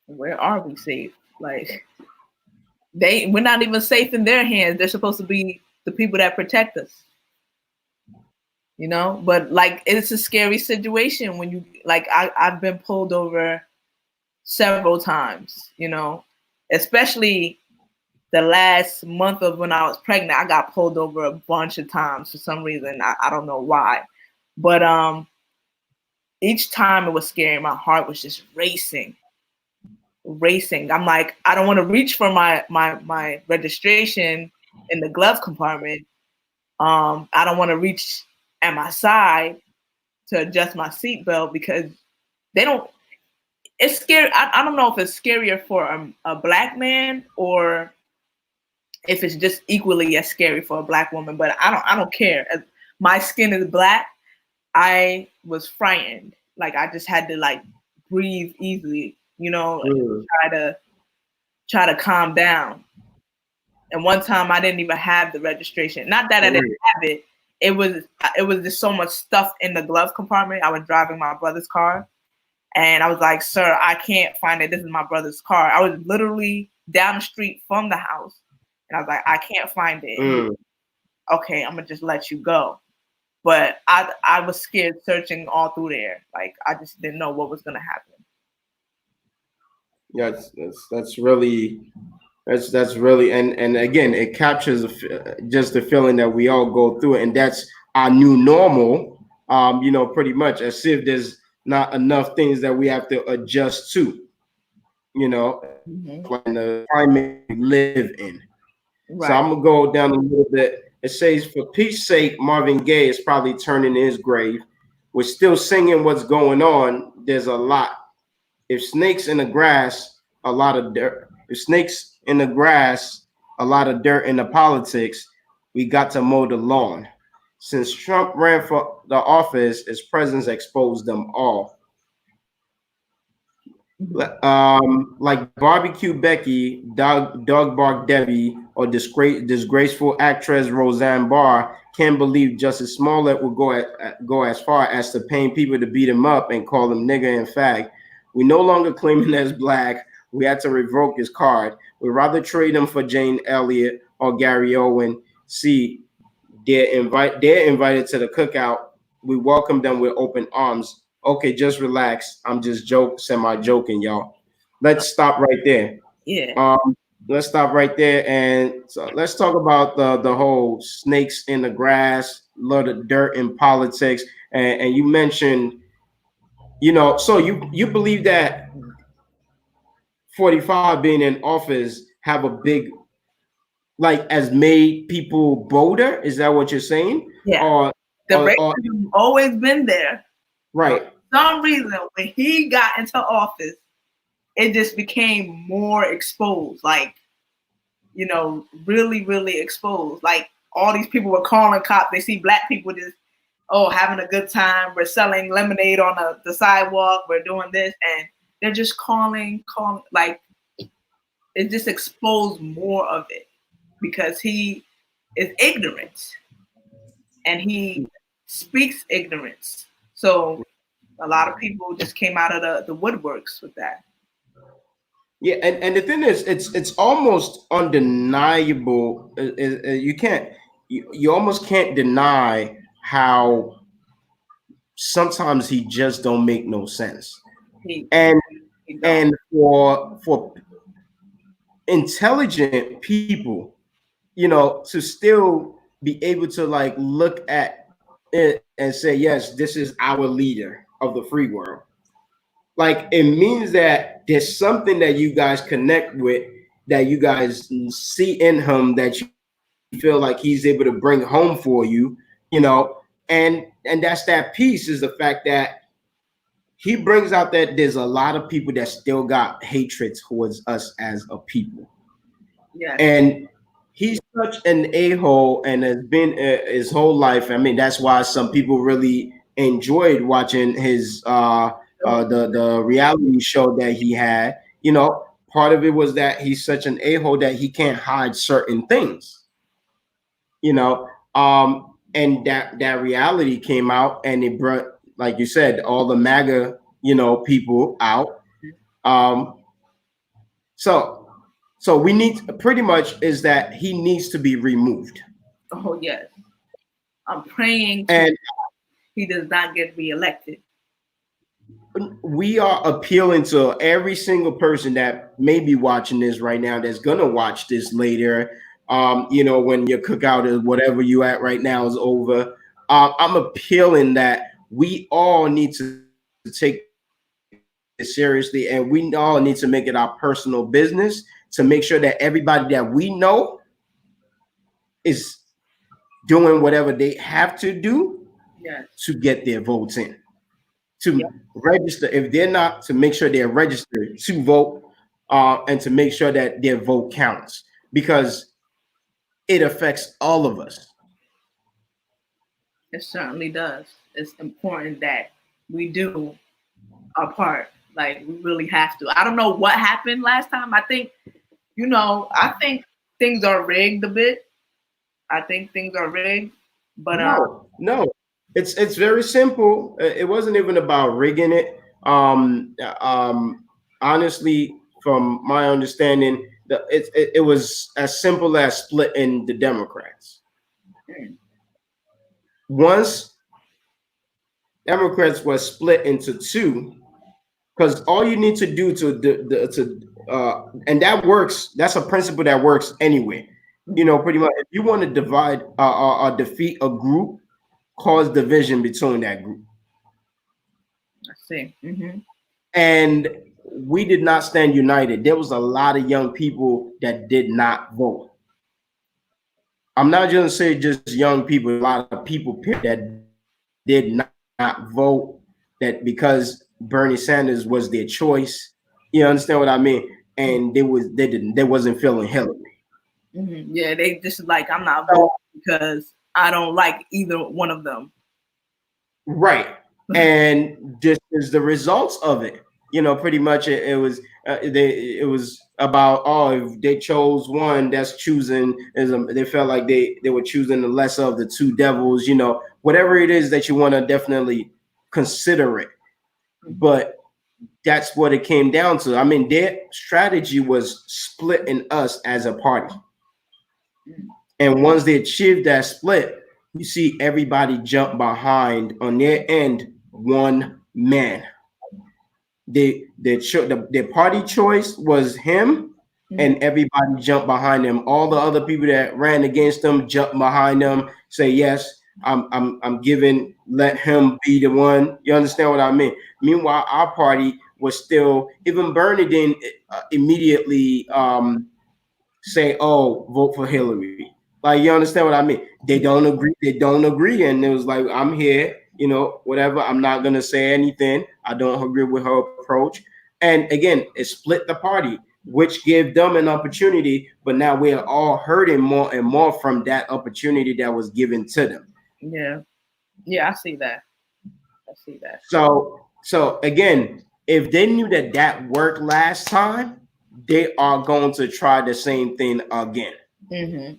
Where are we safe? Like we're not even safe in their hands. They're supposed to be the people that protect us. You know, but like it's a scary situation when you like I've been pulled over several times, you know, especially the last month of when I was pregnant, I got pulled over a bunch of times for some reason. I don't know why. But each time it was scary. My heart was just racing. I'm like, I don't want to reach for my registration in the glove compartment. I don't want to reach at my side to adjust my seatbelt because they don't. It's scary. I don't know if it's scarier for a black man or if it's just equally as scary for a black woman. But I don't care. My skin is black. I was frightened. Like I just had to like breathe easily, you know, and try to calm down. And one time I didn't even have the registration. Not that I didn't have it. It was just so much stuff in the glove compartment. I was driving my brother's car. And I was like, sir, I can't find it. This is my brother's car. I was literally down the street from the house. And I was like, I can't find it. Okay, I'm going to just let you go. But I was scared searching all through there. Like, I just didn't know what was going to happen. Yeah, that's really, and again, it captures just the feeling that we all go through. And that's our new normal, you know, pretty much as if there's not enough things that we have to adjust to, you know, when the climate we live in. Right. So I'm gonna go down a little bit. It says, for peace sake, Marvin Gaye is probably turning in his grave. We're still singing what's going on. There's a lot. If snakes in the grass, a lot of dirt. If snakes in the grass, a lot of dirt in the politics, we got to mow the lawn. Since Trump ran for the office, his presence exposed them all. Like Barbecue Becky, Dog Bark Debbie, or disgraceful actress Roseanne Barr can't believe Justice Smollett would go as far as to paying people to beat him up and call him nigger and fag. We no longer claim him as black. We had to revoke his card. We'd rather trade him for Jane Elliott or Gary Owen. See, they're invited to the cookout. We welcome them with open arms. Okay, just relax. I'm just semi-joking, y'all. Let's stop right there. Yeah. Let's stop right there, and so let's talk about the whole snakes in the grass, a lot of dirt in politics, and you mentioned, you know, so you believe that 45 being in office have a big, like, has made people bolder? Is that what you're saying? Yeah. The racism always been there. Right. For some reason, when he got into office, it just became more exposed. Like, you know, really, really exposed. Like, all these people were calling cops. They see black people just, having a good time. We're selling lemonade on the sidewalk. We're doing this. And they're just calling. Like, it just exposed more of it because he is ignorant. And he speaks ignorance. So a lot of people just came out of the woodworks with that. Yeah, and the thing is, it's almost undeniable. You almost can't deny how sometimes he just don't make no sense. And for intelligent people, you know, to still be able to like look at it and say, yes, this is our leader of the free world. Like, it means that there's something that you guys connect with, that you guys see in him, that you feel like he's able to bring home for you, you know, and that's that piece, is the fact that he brings out that there's a lot of people that still got hatred towards us as a people. Yeah. And he's such an a-hole and has been his whole life. I mean, that's why some people really enjoyed watching his the reality show that he had. You know, part of it was that he's such an a-hole that he can't hide certain things. You know, and that reality came out, and it brought, like you said, all the MAGA, you know, people out. So we need, pretty much, is that he needs to be removed. Oh yes, I'm praying and he does not get reelected. we are appealing to every single person that may be watching this right now, that's gonna watch this later. When your cookout is whatever you at right now is over. I'm appealing that we all need to take it seriously, and we all need to make it our personal business to make sure that everybody that we know is doing whatever they have to do to get their votes in, to register. If they're not, to make sure they're registered to vote, and to make sure that their vote counts, because it affects all of us. It certainly does. It's important that we do our part. Like, we really have to. I don't know what happened last time. I think things are rigged a bit. I think things are rigged, but no, it's very simple. It wasn't even about rigging it. Honestly, from my understanding, it was as simple as splitting the Democrats. Once Democrats were split into two, because all you need to do and that works. That's a principle that works anyway. Pretty much, if you want to divide or defeat a group, cause division between that group. I see. Mm-hmm. And we did not stand united. There was a lot of young people that did not vote. I'm not going to say just young people, a lot of people that did not vote, that because Bernie Sanders was their choice. You understand what I mean? And they wasn't feeling Hillary. Mm-hmm. Yeah, they just like, I'm not voting because I don't like either one of them. Right. And just as the results of it, pretty much it was about, if they chose one, that's choosing, they felt like they were choosing the lesser of the two devils, whatever it is that you want to definitely consider it. But that's what it came down to. I mean, their strategy was splitting us as a party. And once they achieved that split, you see everybody jump behind on their end one man. Their party choice was him, and everybody jumped behind him. All the other people that ran against him jumped behind him, say, yes, I'm giving, let him be the one. You understand what I mean? Meanwhile, our party was still, even Bernie didn't immediately say, oh, vote for Hillary. Like, you understand what I mean? They don't agree. And it was like, I'm here, whatever. I'm not going to say anything. I don't agree with her approach. And again, it split the party, which gave them an opportunity. But now we're all hurting more and more from that opportunity that was given to them. Yeah. Yeah, I see that. So again, if they knew that worked last time, they are going to try the same thing again. Mm-hmm.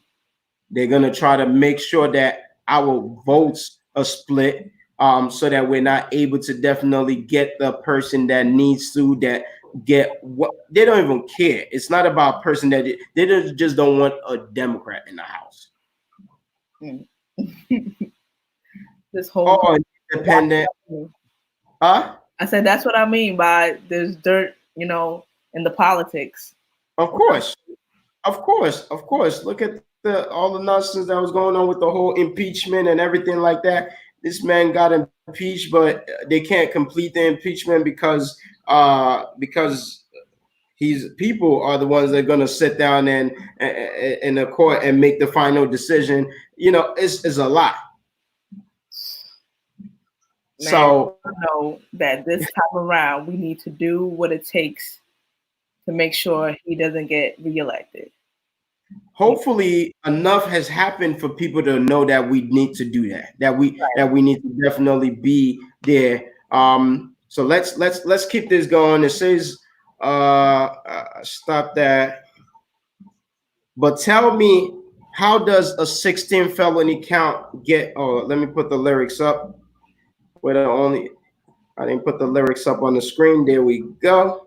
They're going to try to make sure that our votes are split, so that we're not able to definitely get the person that needs to, that get what they don't even care. It's not about person that they just don't want a Democrat in the House. This whole independent. I said that's what I mean by there's dirt, in the politics. Of course. Look at all the nonsense that was going on with the whole impeachment and everything like that. This man got impeached, but they can't complete the impeachment because people are the ones that are going to sit down and in the court and make the final decision. It's a lot. Man, so I know that this time around we need to do what it takes to make sure he doesn't get reelected. Hopefully enough has happened for people to know that we need to do that we need to definitely be there. So let's keep this going. It says stop that, but tell me, how does a 16 felony count get? Let me put the lyrics up. I didn't put the lyrics up on the screen. There we go.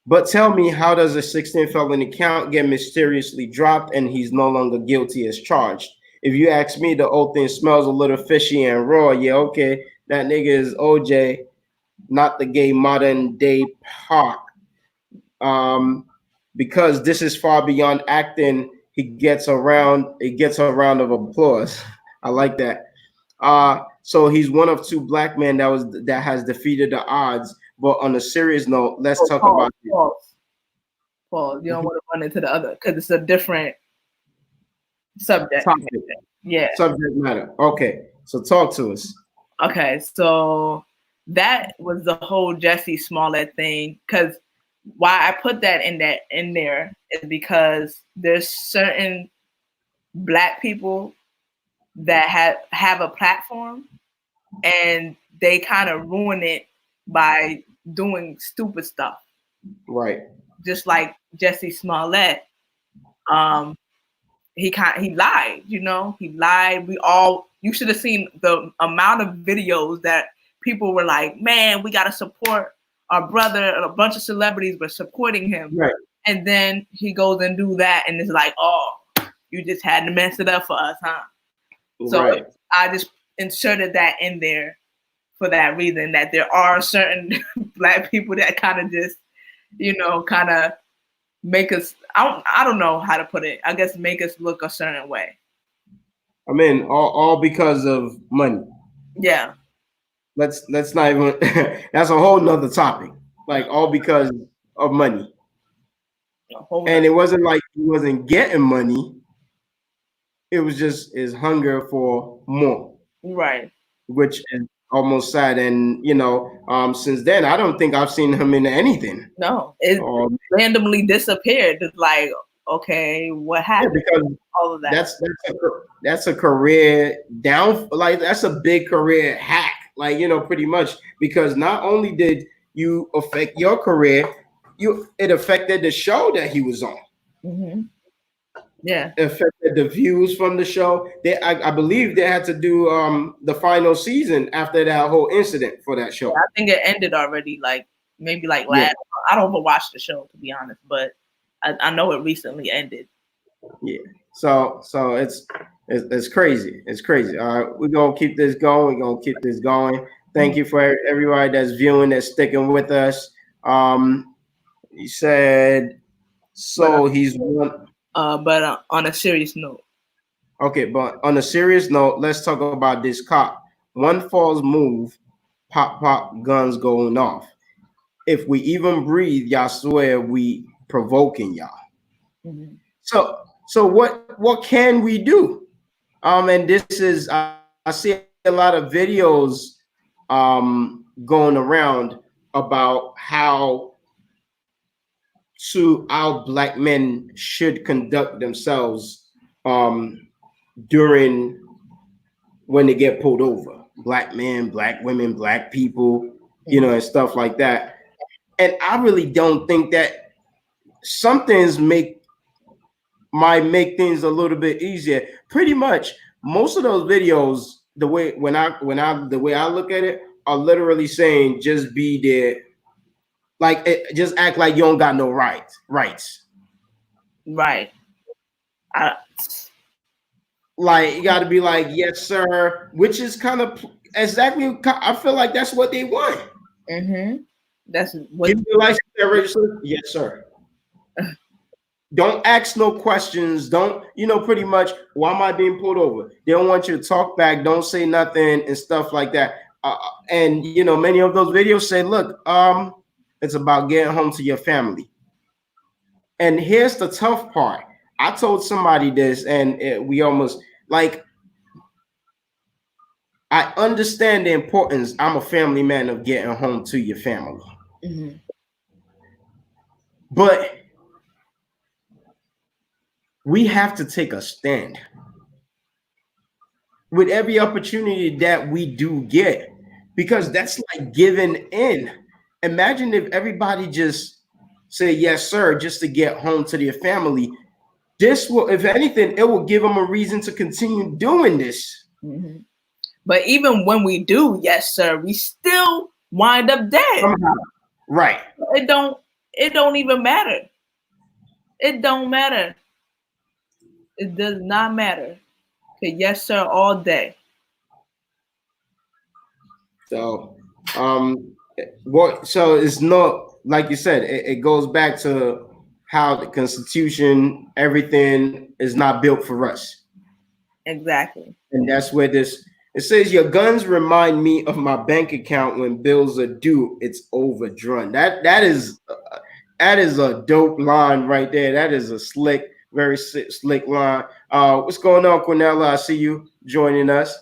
But tell me, how does a 16 felony count get mysteriously dropped and he's no longer guilty as charged? If you ask me, the whole thing smells a little fishy and raw. Yeah, okay. that nigga is OJ, not the gay modern day Pac. Because this is far beyond acting. It gets a round of applause. I like that. So he's one of two black men that has defeated the odds. But on a serious note, let's talk about Pause. You don't want to run into the other because it's a different subject. topic. Yeah. Subject matter. Okay. So talk to us. Okay. So that was the whole Jussie Smollett thing. Because why I put that in there is because there's certain black people that have a platform and they kind of ruin it by doing stupid stuff. Right. Just like Jussie Smollett, he lied, you know, he lied. You should have seen the amount of videos that people were like, man, we got to support our brother. A bunch of celebrities were supporting him. Right. And then he goes and do that. And it's like, oh, you just had to mess it up for us, huh? So right. I just inserted that in there for that reason, that there are certain black people that kind of just, you know, kind of make us, I don't know how to put it. I guess make us look a certain way. I mean, all because of money. Yeah. Let's not even, that's a whole nother topic. Like all because of money. And it wasn't like he wasn't getting money. It was just his hunger for more. Right. Which is almost sad. And, you know, since then, I don't think I've seen him in anything. No, it randomly disappeared. It's like, okay, what happened? Yeah, because all of that. That's a career down. Like, that's a big career hack. Like, you know, pretty much. Because not only did you affect your career, it affected the show that he was on. Mm-hmm. Yeah, it affected the views from the show. I believe they had to do the final season after that whole incident for that show. I think it ended already, like maybe like last. Yeah. I don't even watch the show, to be honest, but I know it recently ended. Yeah, so it's crazy. It's crazy. We're gonna keep this going. We're gonna keep this going. Thank you for everybody that's viewing, that's sticking with us. He said, so he's one. But on a serious note. Okay, but on a serious note, let's talk about this cop. One false move, pop, guns going off. If we even breathe, y'all swear we provoking y'all. Mm-hmm. So what can we do? And this is I see a lot of videos going around about how our black men should conduct themselves during when they get pulled over. Black men, black women, black people, you know, and stuff like that. And I really don't think that some things might make things a little bit easier. Pretty much most of those videos, the way I look at it, are literally saying just be there. Like, just act like you don't got no rights. Right. Like, you got to be like, yes, sir, which is kind of exactly. I feel like that's what they want. Mm-hmm. That's what. Give your license registered? Yes, sir. Don't ask no questions. Don't, you know, pretty much, why am I being pulled over? They don't want you to talk back. Don't say nothing and stuff like that. And you know, many of those videos say, look, it's about getting home to your family. And here's the tough part. I told somebody this, and we almost like. I understand the importance. I'm a family man of getting home to your family. Mm-hmm. But we have to take a stand with every opportunity that we do get, because that's like giving in. Imagine if everybody just say yes, sir, just to get home to their family. This will, if anything, it will give them a reason to continue doing this. Mm-hmm. But even when we do, yes, sir, we still wind up dead. Somehow. Right. It don't even matter. It don't matter. It does not matter. Okay, yes, sir, all day. So, so it's not like you said. It goes back to how the Constitution, everything is not built for us. Exactly. And that's where this it says your guns remind me of my bank account when bills are due. It's overdrawn. That is a dope line right there. That is a slick, very slick line. What's going on, Cornella? I see you joining us.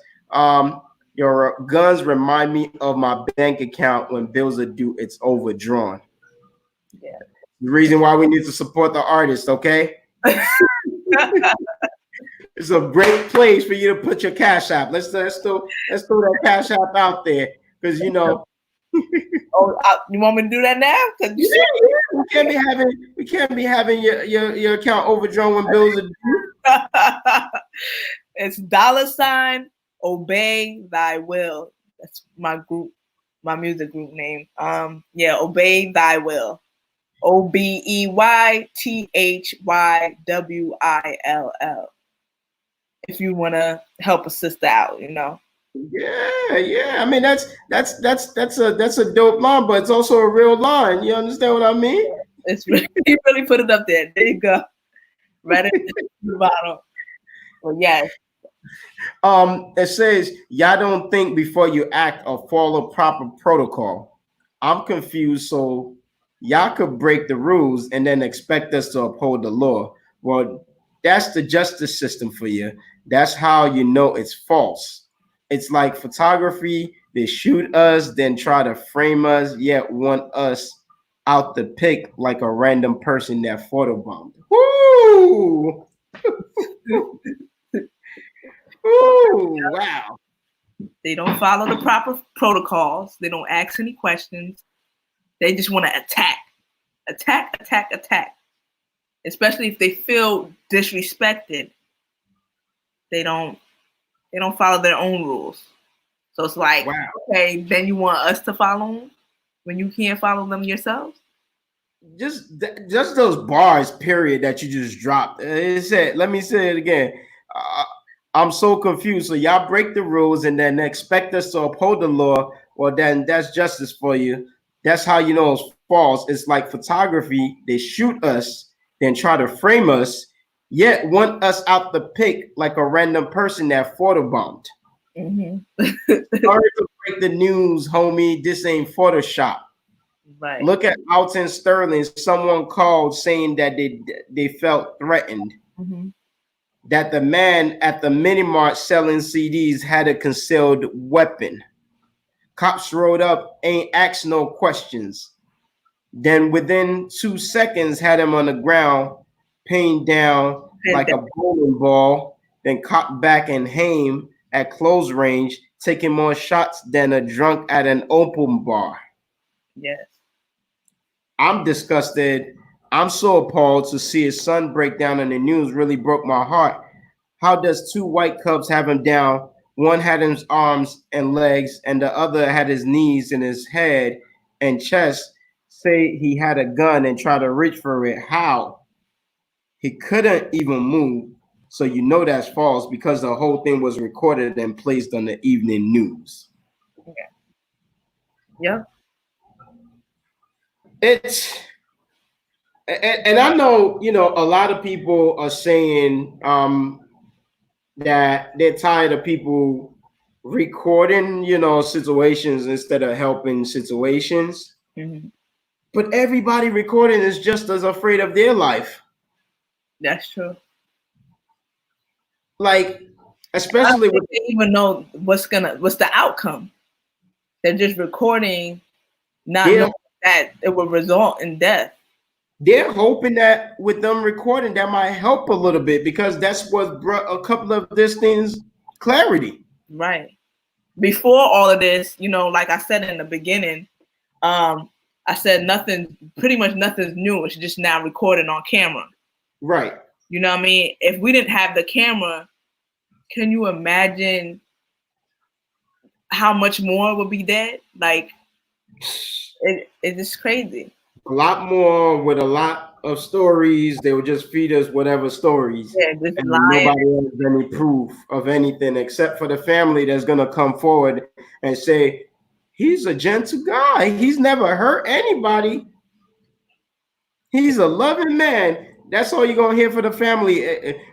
Your guns remind me of my bank account when bills are due. It's overdrawn. Yeah. The reason why we need to support the artist, okay? It's a great place for you to put your cash app. Let's throw that cash app out there because you know. Oh, you want me to do that now? Cause We can't be having your account overdrawn when bills are due. It's $ obey thy will. That's my music group name. Obey thy will. OBEYTHYWILL. If you want to help a sister out, you know. Yeah. I mean that's a dope line, but it's also a real line. You understand what I mean? It's really, you really put it up there. There you go. Right at the bottom. Well, yes. It says y'all don't think before you act or follow proper protocol. I'm confused, so y'all could break the rules and then expect us to uphold the law. Well, that's the justice system for you. That's how you know it's false. It's like photography. They shoot us, then try to frame us, yet want us out the pic like a random person that photobombed. Woo! Ooh, wow. They don't follow the proper protocols. They don't ask any questions. They just want to attack. Especially if they feel disrespected. They don't follow their own rules. So it's like, wow. Okay, then you want us to follow them when you can't follow them yourselves? Just those bars, period, that you just dropped. It said, let me say it again. I'm so confused. So y'all break the rules and then expect us to uphold the law. Well, then that's justice for you. That's how you know it's false. It's like photography. They shoot us, then try to frame us, yet want us out the pic like a random person that photobombed. Mm-hmm. Sorry to break the news, homie. This ain't Photoshop. Right. Look at Alton Sterling. Someone called saying that they felt threatened. Mm-hmm. That the man at the mini mart selling CDs had a concealed weapon. Cops rode up, ain't asked no questions. Then within 2 seconds, had him on the ground, pinned down like a bowling ball, then cocked back and aim at close range, taking more shots than a drunk at an open bar. Yes. I'm disgusted. I'm so appalled to see his son break down in the news. Really broke my heart. How does 2 white cubs have him down? One had his arms and legs, and the other had his knees and his head and chest. Say he had a gun and try to reach for it. How? He couldn't even move. So you know that's false because the whole thing was recorded and placed on the evening news. Okay. Yeah. It's and I know, you know, a lot of people are saying that they're tired of people recording, you know, situations instead of helping situations. Mm-hmm. But everybody recording is just as afraid of their life. That's true. Like, especially with they even know what's the outcome. They're just recording, not knowing that it will result in death. They're hoping that with them recording, that might help a little bit because that's what brought a couple of these things clarity. Right. Before all of this, you know, like I said in the beginning, I said pretty much nothing's new. It's just now recorded on camera. Right. You know what I mean? If we didn't have the camera, can you imagine how much more would be dead? Like, it's crazy. A lot more with a lot of stories. They would just feed us whatever stories. Yeah, just and lying. Nobody has any proof of anything except for the family that's going to come forward and say, He's a gentle guy. He's never hurt anybody. He's a loving man. That's all you're gonna hear for the family.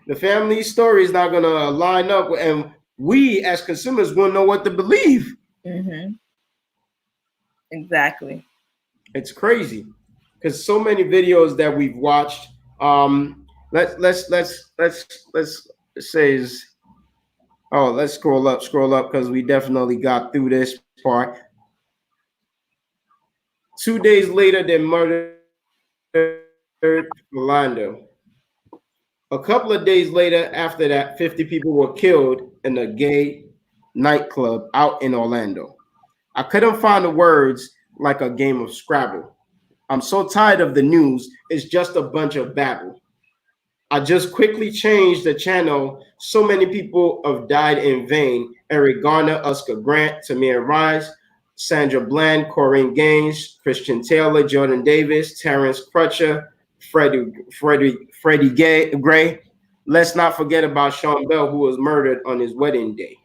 The family story is not gonna line up, and we as consumers won't know what to believe. Mm-hmm. Exactly. It's crazy because so many videos that we've watched. Let's say is. Oh, let's scroll up because we definitely got through this part. 2 days later, they murdered Orlando. A couple of days later, after that, 50 people were killed in a gay nightclub out in Orlando. I couldn't find the words like a game of Scrabble. I'm so tired of the news. It's just a bunch of babble. I just quickly changed the channel. So many people have died in vain. Eric Garner, Oscar Grant, Tamir Rice, Sandra Bland, Corinne Gaines, Christian Taylor, Jordan Davis, Terrence Crutcher, Freddie Gray. Let's not forget about Sean Bell, who was murdered on his wedding day.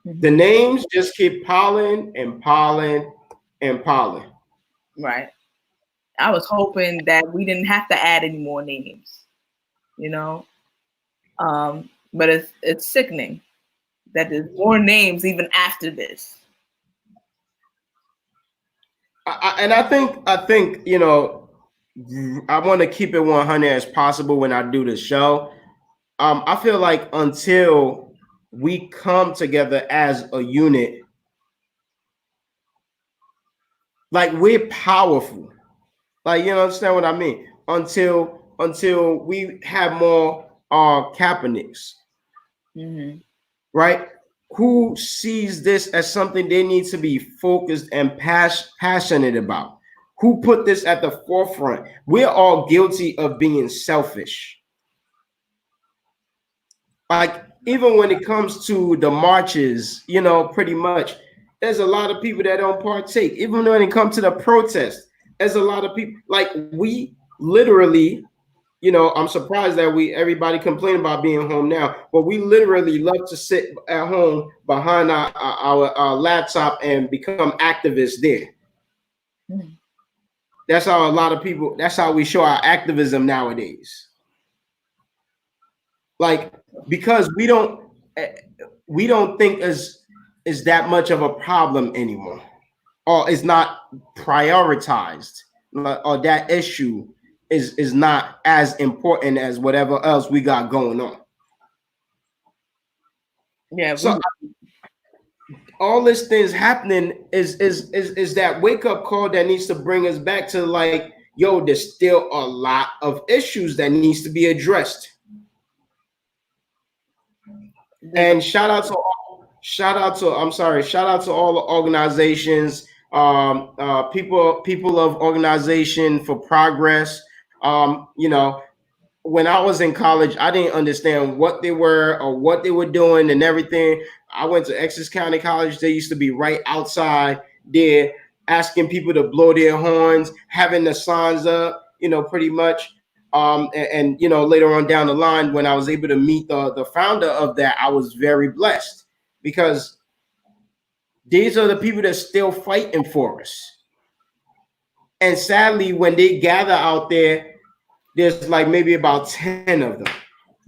The names just keep piling and piling and piling. Right. I was hoping that we didn't have to add any more names, you know. But it's sickening that there's more names even after this. I think you know, I want to keep it 100 as possible when I do the show. I feel like until we come together as a unit, like we're powerful. Like, you understand what I mean? Until we have more Kaepernicks, right? Who sees this as something they need to be focused and passionate about? Who put this at the forefront? We're all guilty of being selfish. Like, even when it comes to the marches, you know, pretty much, there's a lot of people that don't partake. Even when it comes to the protest, there's a lot of people. Like, we literally, you know, I'm surprised that everybody complain about being home now, but we literally love to sit at home behind our laptop and become activists there. That's how a lot of people, that's how we show our activism nowadays. Like, because we don't think is that much of a problem anymore, or is not prioritized, or that issue is not as important as whatever else we got going on. Yeah. So all this things happening is that wake up call that needs to bring us back to like, yo, there's still a lot of issues that needs to be addressed. And shout out to all the organizations, people of Organization for Progress. You know, when I was in college, I didn't understand what they were or what they were doing and everything. I went to Essex County College. They used to be right outside there asking people to blow their horns, having the signs up, you know, pretty much. And you know, later on down the line, when I was able to meet the founder of that, I was very blessed, because these are the people that still fighting for us. And sadly, when they gather out there, there's like maybe about 10 of them.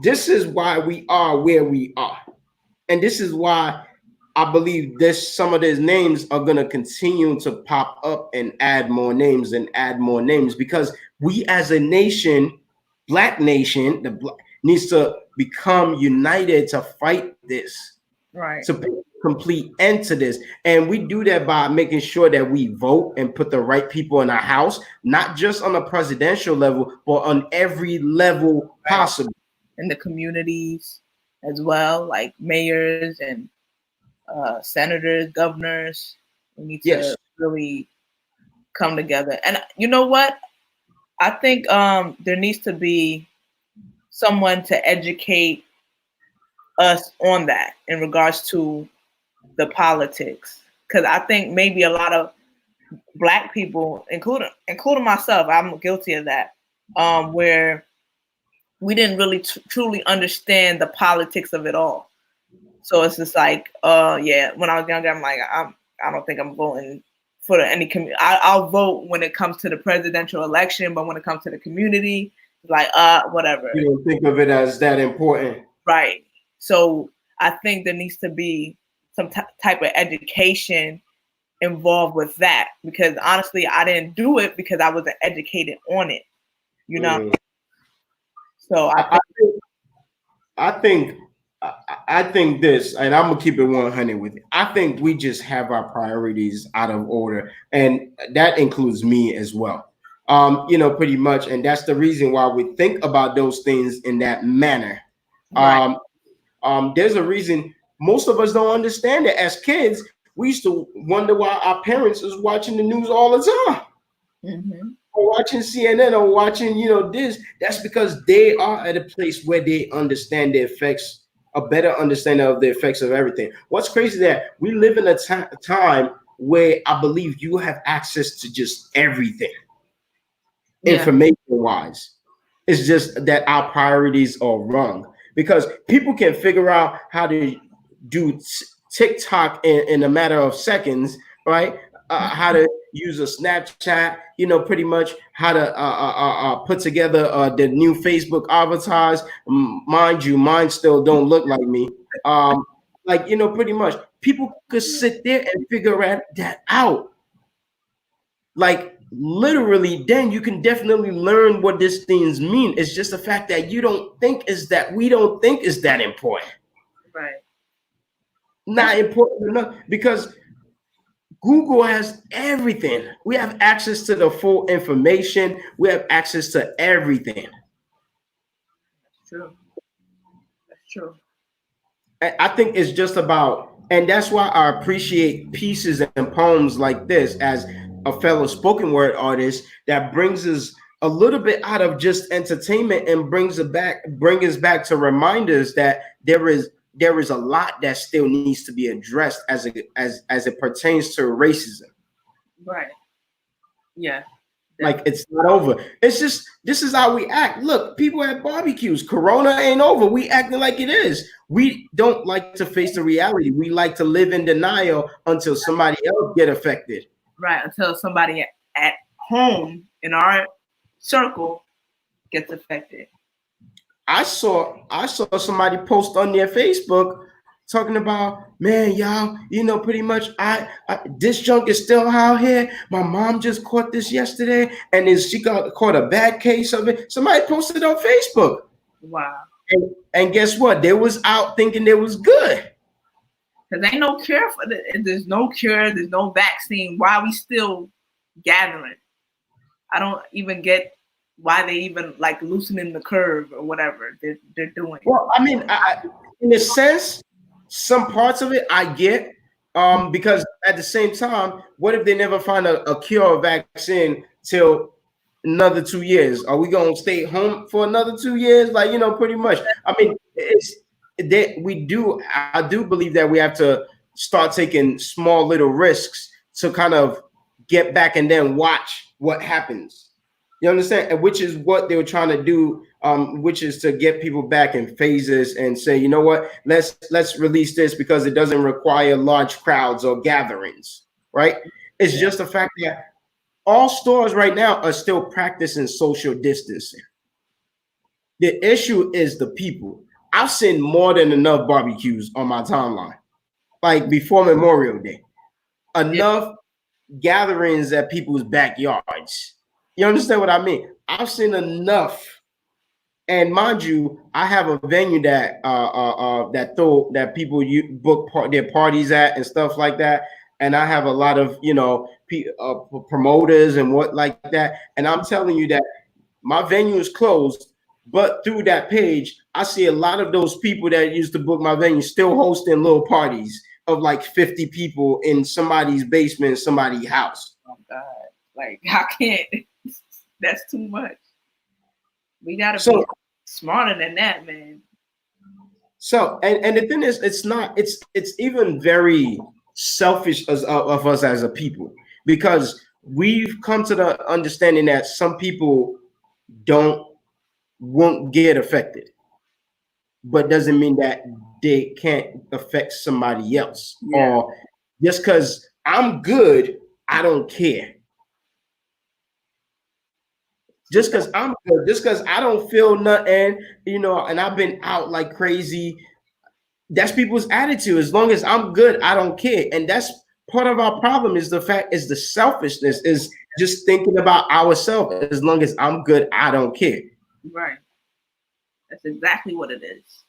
This is why we are where we are. And this is why I believe some of these names are going to continue to pop up and add more names and add more names, because we as a nation, Black nation, needs to become united to fight this, right, to put a complete end to this. And we do that by making sure that we vote and put the right people in our house, not just on a presidential level, but on every level possible. In the communities as well, like mayors and senators, governors. We need to really come together. And you know what? I think there needs to be someone to educate us on that in regards to the politics. Because I think maybe a lot of Black people, including myself, I'm guilty of that, where we didn't really truly understand the politics of it all. So it's just like, yeah, when I was younger, I'm like, I don't think I'm voting for any I'll vote when it comes to the presidential election, but when it comes to the community, like whatever. You don't think of it as that important, right? So I think there needs to be some type of education involved with that, because honestly, I didn't do it because I wasn't educated on it, you know. So I think this, and I'm gonna keep it 100 with it. I think we just have our priorities out of order, and that includes me as well. Pretty much, and that's the reason why we think about those things in that manner. right. There's a reason most of us don't understand it. As kids, we used to wonder why our parents is watching the news all the time. Mm-hmm. Or watching CNN or watching, this. That's because they are at a place where they understand the effects, a better understanding of the effects of everything. What's crazy is that we live in a time where I believe you have access to just everything, information wise. It's just that our priorities are wrong, because people can figure out how to do TikTok in a matter of seconds, right? How to use a Snapchat, pretty much how to put together the new Facebook avatars. Mind you, mine still don't look like me. Pretty much people could sit there and figure that out. Like literally, then you can definitely learn what these things mean. It's just the fact that we don't think is that important. Right. Not important enough, because Google has everything. We have access to the full information. We have access to everything. That's true. That's true. I think it's just about, and that's why I appreciate pieces and poems like this as a fellow spoken word artist that brings us a little bit out of just entertainment and bring us back to reminders that there is a lot that still needs to be addressed as it pertains to racism. Right. Yeah. Like it's not over. It's just, this is how we act. Look, people at barbecues. Corona ain't over. We acting like it is. We don't like to face the reality. We like to live in denial until somebody else get affected. Right. Until somebody at home in our circle gets affected. I saw somebody post on their Facebook talking about, man, y'all, pretty much I this junk is still out here. My mom just caught this yesterday, and then she caught a bad case of it. Somebody posted on Facebook. Wow. And guess what? They was out thinking they was good. Because ain't no cure for it. There's no cure. There's no vaccine. Why are we still gathering? I don't even get why they even like loosening the curve or whatever they're doing. Well, I mean, in a sense, some parts of it I get, because at the same time, what if they never find a cure or vaccine till another 2 years? Are we going to stay home for another 2 years? Like, pretty much. I mean, I do believe that we have to start taking small little risks to kind of get back and then watch what happens. You understand? And which is what they were trying to do, which is to get people back in phases and say, you know what, let's release this because it doesn't require large crowds or gatherings, right? It's just the fact that all stores right now are still practicing social distancing. The issue is the people. I've seen more than enough barbecues on my timeline, like before Memorial Day, enough gatherings at people's backyards. You understand what I mean? I've seen enough, and mind you, I have a venue that that people book their parties at and stuff like that, and I have a lot of promoters and what like that, and I'm telling you that my venue is closed, but through that page, I see a lot of those people that used to book my venue still hosting little parties of like 50 people in somebody's basement, somebody's house. Oh God! Like I can't. That's too much. We gotta be smarter than that, man. So, and the thing is, it's even very selfish of us as a people, because we've come to the understanding that some people won't get affected, but doesn't mean that they can't affect somebody else. Or just because I'm good, I don't care. Just because I'm good, just because I don't feel nothing, and I've been out like crazy. That's people's attitude. As long as I'm good, I don't care. And that's part of our problem is the selfishness, is just thinking about ourselves. As long as I'm good, I don't care. Right. That's exactly what it is.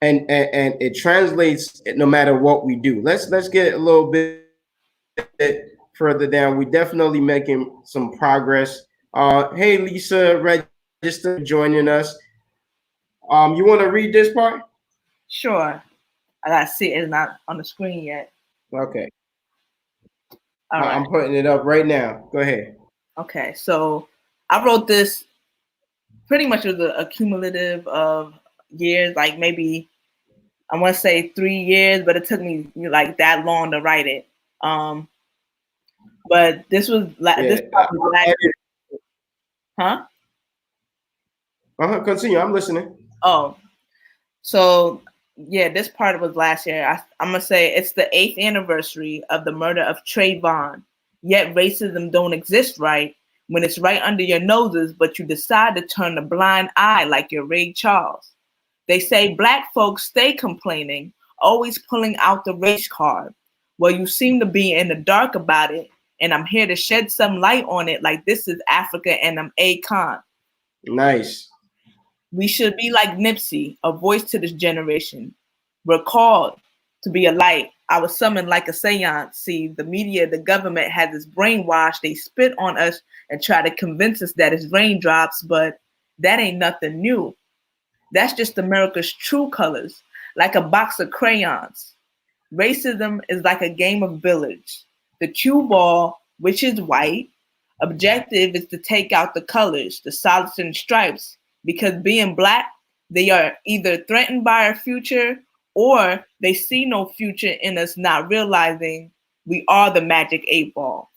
And it translates no matter what we do. Let's get a little bit further down. We're definitely making some progress. Hey Lisa, register joining us. You want to read this part? Sure. I gotta see it. It's not on the screen yet. Okay. All right. I'm putting it up right now. Go ahead. Okay, so I wrote this pretty much with a cumulative of years, like maybe I want to say 3 years, but it took me like that long to write it. But this was this part was last year. Huh? Continue. I'm listening. Oh, so yeah, this part was last year. I'm gonna say it's the 8th anniversary of the murder of Trayvon. Yet racism don't exist, right? When it's right under your noses, but you decide to turn a blind eye like you're Ray Charles. They say black folks stay complaining, always pulling out the race card. Well, you seem to be in the dark about it, and I'm here to shed some light on it like this is Africa and I'm Akon. Nice. We should be like Nipsey, a voice to this generation. We're called to be a light. I was summoned like a seance. See, the media, the government has us brainwashed. They spit on us and try to convince us that it's raindrops, but that ain't nothing new. That's just America's true colors, like a box of crayons. Racism is like a game of village. The cue ball, which is white, objective is to take out the colors, the solids and stripes, because being black, they are either threatened by our future or they see no future in us, not realizing we are the magic 8 ball.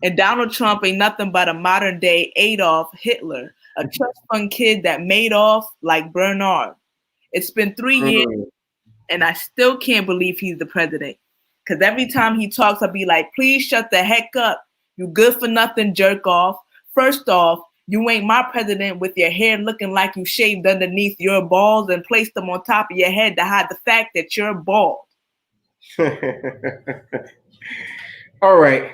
And Donald Trump ain't nothing but a modern day Adolf Hitler, a trust fund kid that made off like Bernard. It's been 3 years and I still can't believe he's the president. Because every time he talks, I'll be like, please shut the heck up. You good for nothing, jerk off. First off, you ain't my president with your hair looking like you shaved underneath your balls and placed them on top of your head to hide the fact that you're bald. All right.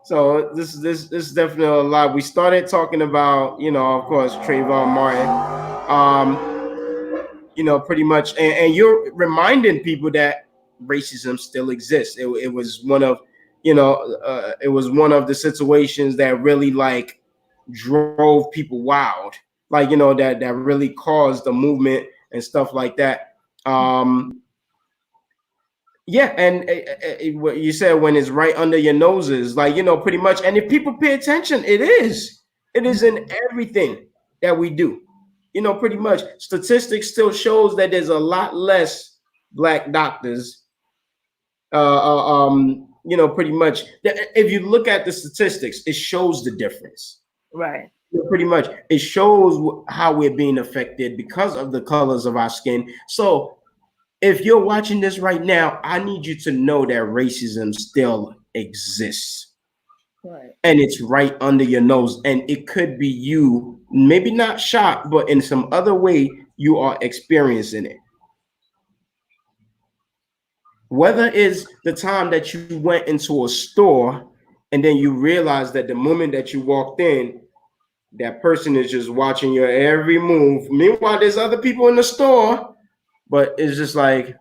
So this is definitely a lot. We started talking about, of course, Trayvon Martin. Pretty much, and you're reminding people that racism still exists. It was one of, it was one of the situations that really like drove people wild, like that really caused the movement and stuff like that. Yeah, and what you said, when it's right under your noses, like pretty much. And if people pay attention, it is in everything that we do. Pretty much, statistics still shows that there's a lot less black doctors. Pretty much, if you look at the statistics, it shows the difference. Right. Pretty much, it shows how we're being affected because of the colors of our skin. So if you're watching this right now, I need you to know that racism still exists. Right. And it's right under your nose. And it could be you, maybe not shocked, but in some other way, you are experiencing it. Whether it's the time that you went into a store and then you realize that the moment that you walked in, that person is just watching your every move. Meanwhile, there's other people in the store, but it's just like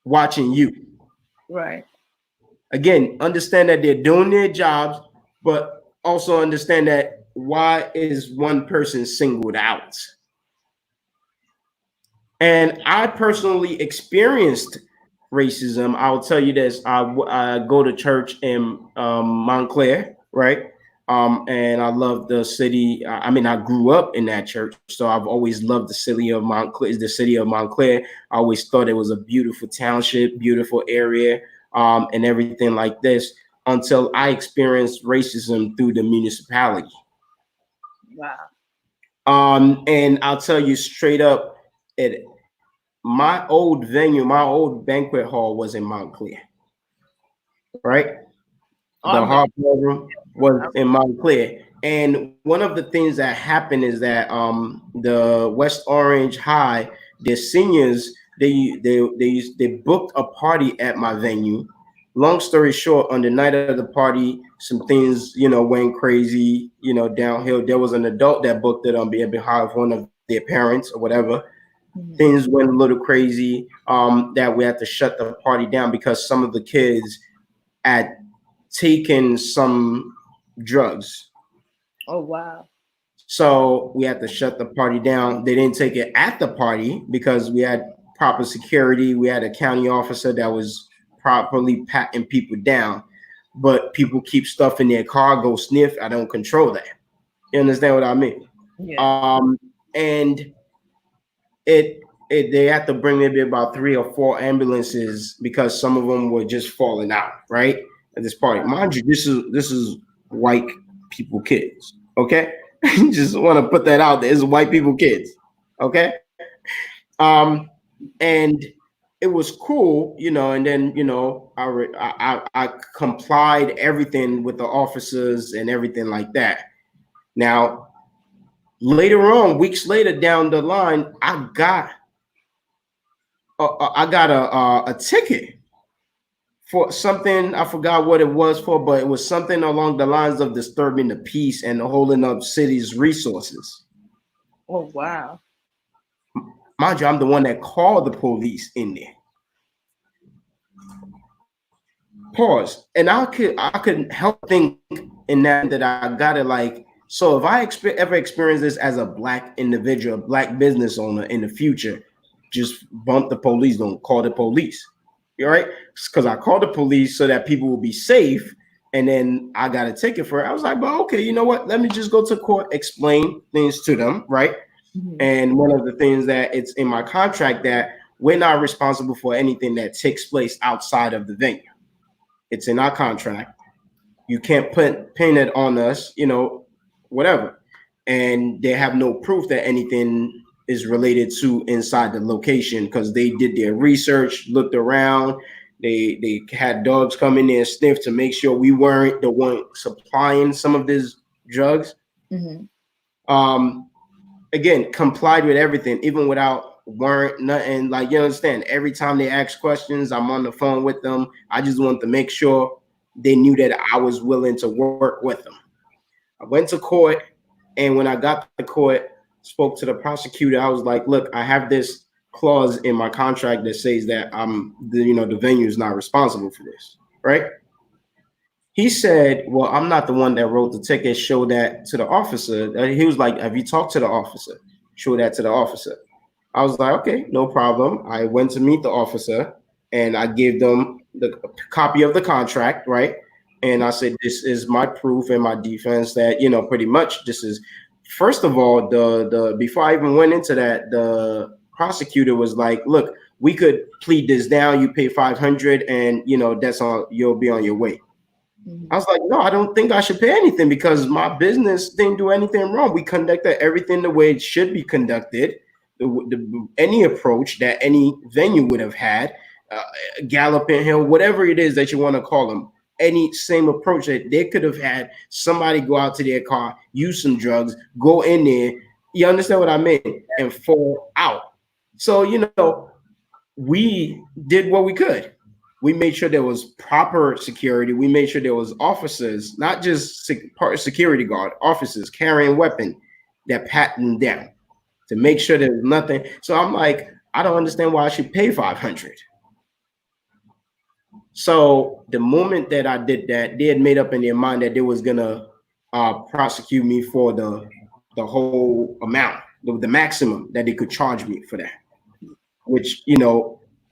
watching you. Right. Again, understand that they're doing their jobs, but also understand that why is one person singled out? And I personally experienced racism. I'll tell you this. I go to church in Montclair, right? And I love the city. I mean, I grew up in that church, so I've always loved the city of Montclair. I always thought it was a beautiful township, beautiful area, and everything like this, until I experienced racism through the municipality. Wow. And I'll tell you straight up, my old venue, my old banquet hall was in Montclair, right? The Hard Ballroom was in Montclair. And one of the things that happened is that the West Orange High, their seniors, they booked a party at my venue. Long story short, on the night of the party, some things, went crazy, downhill. There was an adult that booked it on behalf of one of their parents or whatever. Things went a little crazy, that we had to shut the party down because some of the kids had taken some drugs. Oh, wow. So we had to shut the party down. They didn't take it at the party because we had proper security. We had a county officer that was properly patting people down. But people keep stuff in their car, go sniff. I don't control that. You understand what I mean? Yeah. And they had to bring maybe about 3 or 4 ambulances because some of them were just falling out, right? At this party. Mind you, this is white people kids. Okay. Just want to put that out there. It's white people kids. Okay. And it was cool, and then I complied everything with the officers and everything like that. Now, later on, weeks later down the line, I got a ticket for something. I forgot what it was for, but it was something along the lines of disturbing the peace and holding up city's resources. Oh, wow. Mind you, I'm the one that called the police in there. Pause. And I couldn't help think in that I got it like, so if I ever experience this as a black individual, a black business owner in the future, just bump the police, don't call the police. All right? Because I called the police so that people will be safe. And then I got a ticket for it. I was like, but okay, you know what? Let me just go to court, explain things to them, right? Mm-hmm. And one of the things that it's in my contract that we're not responsible for anything that takes place outside of the venue. It's in our contract. You can't pin it on us, whatever. And they have no proof that anything is related to inside the location because they did their research, looked around. They had dogs come in there and sniff to make sure we weren't the one supplying some of these drugs. Mm-hmm. Again, complied with everything, even without warrant, nothing. Like, you understand, every time they ask questions, I'm on the phone with them. I just wanted to make sure they knew that I was willing to work with them. I went to court, and when I got to court, spoke to the prosecutor. I was like, look, I have this clause in my contract that says that the venue is not responsible for this, right? He said, well, I'm not the one that wrote the ticket. Show that to the officer. He was like, have you talked to the officer? Show that to the officer. I was like, okay, no problem. I went to meet the officer and I gave them the copy of the contract, right? And I said, this is my proof and my defense that, pretty much this is, first of all, the before I even went into that, the prosecutor was like, look, we could plead this down. You pay $500 and, that's all, you'll be on your way. Mm-hmm. I was like, no, I don't think I should pay anything because my business didn't do anything wrong. We conducted everything the way it should be conducted. Any approach that any venue would have had, Galloping Hill, whatever it is that you want to call them, any same approach that they could have had somebody go out to their car, use some drugs, go in there. You understand what I mean? And fall out. So, we did what we could. We made sure there was proper security. We made sure there was officers, not just security guard, officers carrying weapon that pat them down to make sure there's nothing. So I'm like, I don't understand why I should pay $500. So the moment that I did that, they had made up in their mind that they was gonna prosecute me for the whole amount, the maximum that they could charge me for that, which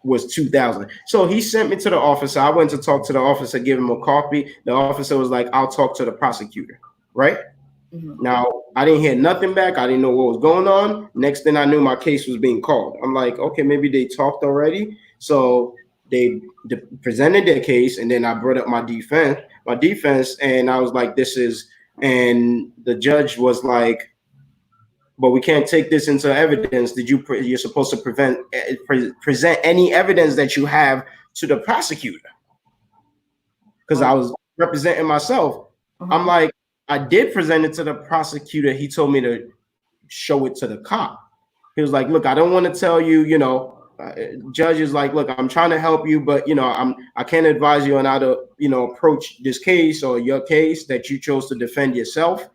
was $2,000. So he sent me to the officer. I went to talk to the officer, give him a copy. The officer was like, I'll talk to the prosecutor, right? Mm-hmm. Now, I didn't hear nothing back. I didn't know what was going on. Next thing I knew, my case was being called. I'm like, okay, maybe they talked already. So they presented their case, and then I brought up my defense, and I was like, and the judge was like, but we can't take this into evidence. You're supposed to present any evidence that you have to the prosecutor? Because I was representing myself. I'm like, I did present it to the prosecutor. He told me to show it to the cop. He was like, look, I don't want to tell you, judge is like, look, I'm trying to help you, but I can't advise you on how to, approach this case or your case that you chose to defend yourself.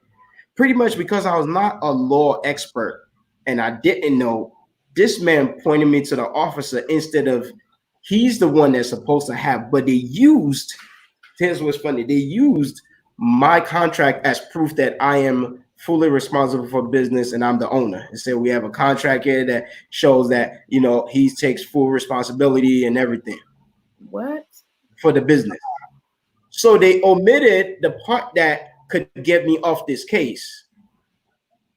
Pretty much because I was not a law expert and I didn't know. This man pointed me to the officer instead of he's the one that's supposed to have, but here's what's funny. They used my contract as proof that I am fully responsible for business and I'm the owner. And so we have a contract here that shows that, he takes full responsibility and everything. What? For the business. So they omitted the part that could get me off this case.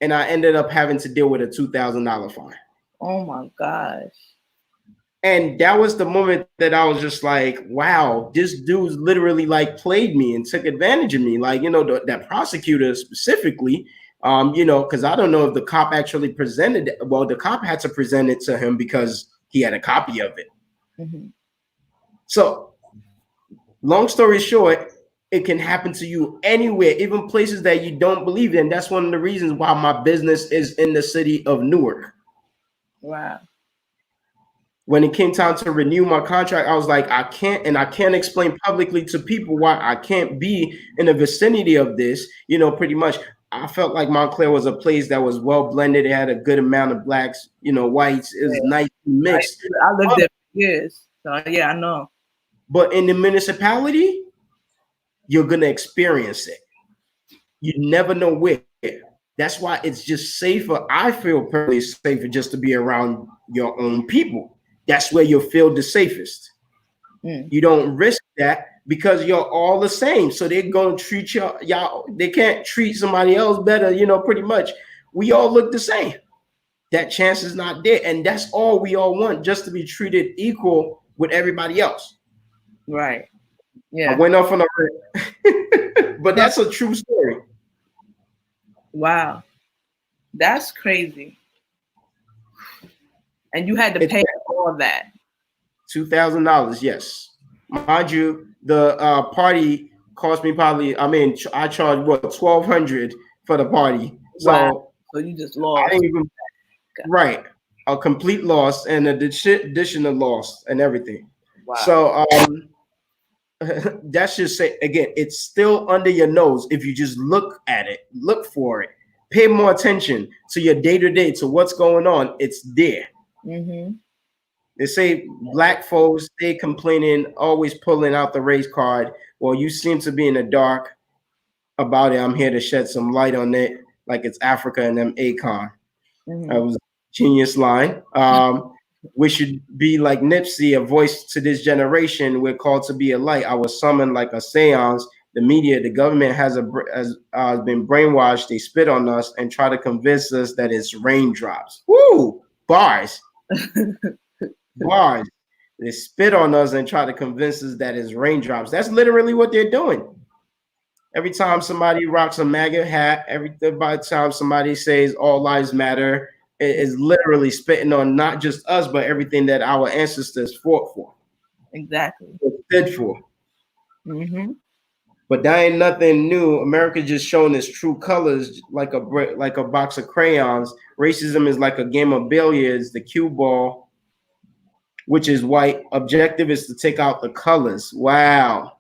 And I ended up having to deal with a $2,000 fine. Oh my gosh. And that was the moment that I was just like, wow, this dude's literally like played me and took advantage of me. Like, that prosecutor specifically, because I don't know if the cop actually presented it. Well, the cop had to present it to him because he had a copy of it. Mm-hmm. So long story short, it can happen to you anywhere, even places that you don't believe in. That's one of the reasons why my business is in the city of Newark. Wow. When it came time to renew my contract, I was like, I can't explain publicly to people why I can't be in the vicinity of this. Pretty much, I felt like Montclair was a place that was well blended. It had a good amount of blacks, whites. It was nice mixed. I lived there for years, so yeah, I know. But in the municipality, you're gonna experience it. You never know where. That's why it's just safer. I feel personally safer just to be around your own people. That's where you'll feel the safest. You don't risk that because you're all the same. So they're going to treat y'all. They can't treat somebody else better. Pretty much we all look the same. That chance is not there. And that's all we all want, just to be treated equal with everybody else. Right. Yeah. I went off on a but that's a true story. Wow. That's crazy. And you had to pay all of that. $2,000, yes. Mind you, the party cost me probably. I charged $1,200 for the party. Wow. So you just lost. I didn't even, right, a complete loss and an additional loss and everything. Wow. So that's just say again, it's still under your nose if you just look at it, look for it, pay more attention to your day-to-day, to what's going on. It's there. Mm-hmm. They say black folks, they complaining, always pulling out the race card. Well, you seem to be in the dark about it. I'm here to shed some light on it, like it's Africa and them Akon. Mm-hmm. That was a genius line. We should be like Nipsey, a voice to this generation. We're called to be a light. I was summoned like a seance. The media, the government has been brainwashed. They spit on us and try to convince us that it's raindrops. Woo! Bars. Bars. They spit on us and try to convince us that it's raindrops. That's literally what they're doing. Every time somebody rocks a MAGA hat, every time somebody says all lives matter, it is literally spitting on not just us, but everything that our ancestors fought for. Exactly. Stood for. Mm-hmm. But that ain't nothing new. America just showing its true colors like a box of crayons. Racism is like a game of billiards, the cue ball, which is white. Objective is to take out the colors. Wow.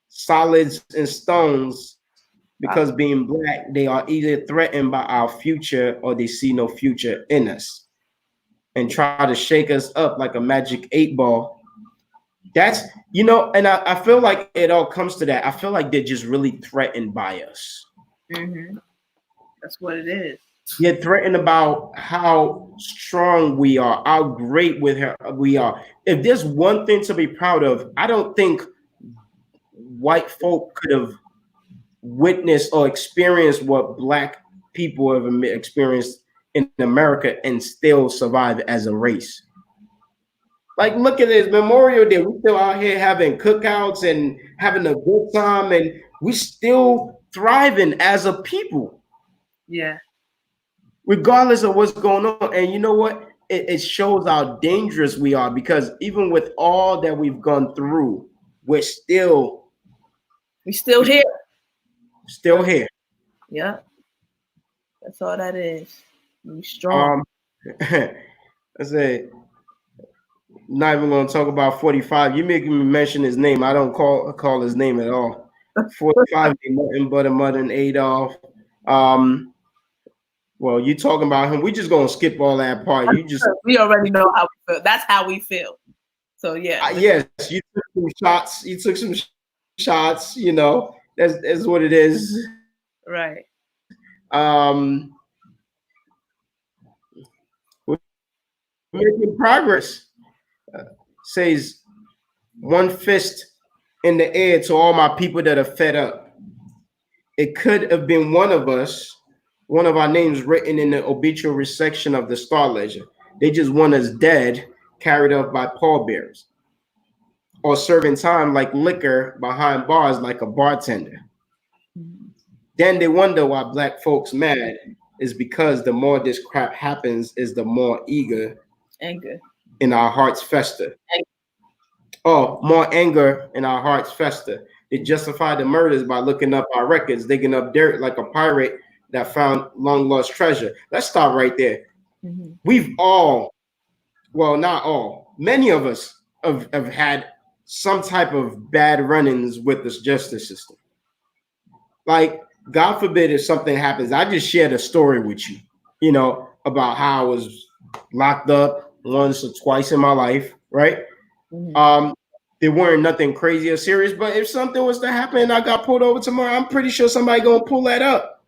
Solids and stones, because being black, they are either threatened by our future or they see no future in us and try to shake us up like a magic 8-ball. That's, and I feel like it all comes to that. I feel like they're just really threatened by us. Mm-hmm. That's what it is. You're threatened about how strong we are, how great we are. If there's one thing to be proud of, I don't think white folk could have witnessed or experienced what black people have experienced in America and still survive as a race. Like, look at this Memorial Day. We're still out here having cookouts and having a good time, and we're still thriving as a people. Yeah. regardless of what's going on. And you know what? It shows how dangerous we are, because even with all that we've gone through, we're still here. Still here. Yeah. That's all that is. We strong. I say, not even gonna talk about 45. You making me mention his name. I don't call his name at all. 45 ain't nothing but a modern Adolf. Well, you talking about him. We just gonna skip all that part. We already know how we feel. That's how we feel. So yeah. Yes, you took some shots. You took some shots. You know, that's what it is. Right. We're making progress. Says one fist in the air to all my people that are fed up. It could have been one of us, one of our names written in the obituary section of the Star Ledger. They just want us dead, carried off by pallbearers, or serving time like liquor behind bars like a bartender. Then they wonder why black folks mad. Is because the more this crap happens, is the more anger in our hearts fester. Oh, more anger in our hearts fester. They justify the murders by looking up our records, digging up dirt like a pirate that found long lost treasure. Let's stop right there. Mm-hmm. We've all, well, not all, many of us have had some type of bad run-ins with this justice system. Like, God forbid if something happens, I just shared a story with you, you know, about how I was locked up once or twice in my life, right? Mm-hmm. There weren't nothing crazy or serious, but if something was to happen and I got pulled over tomorrow, I'm pretty sure somebody gonna pull that up.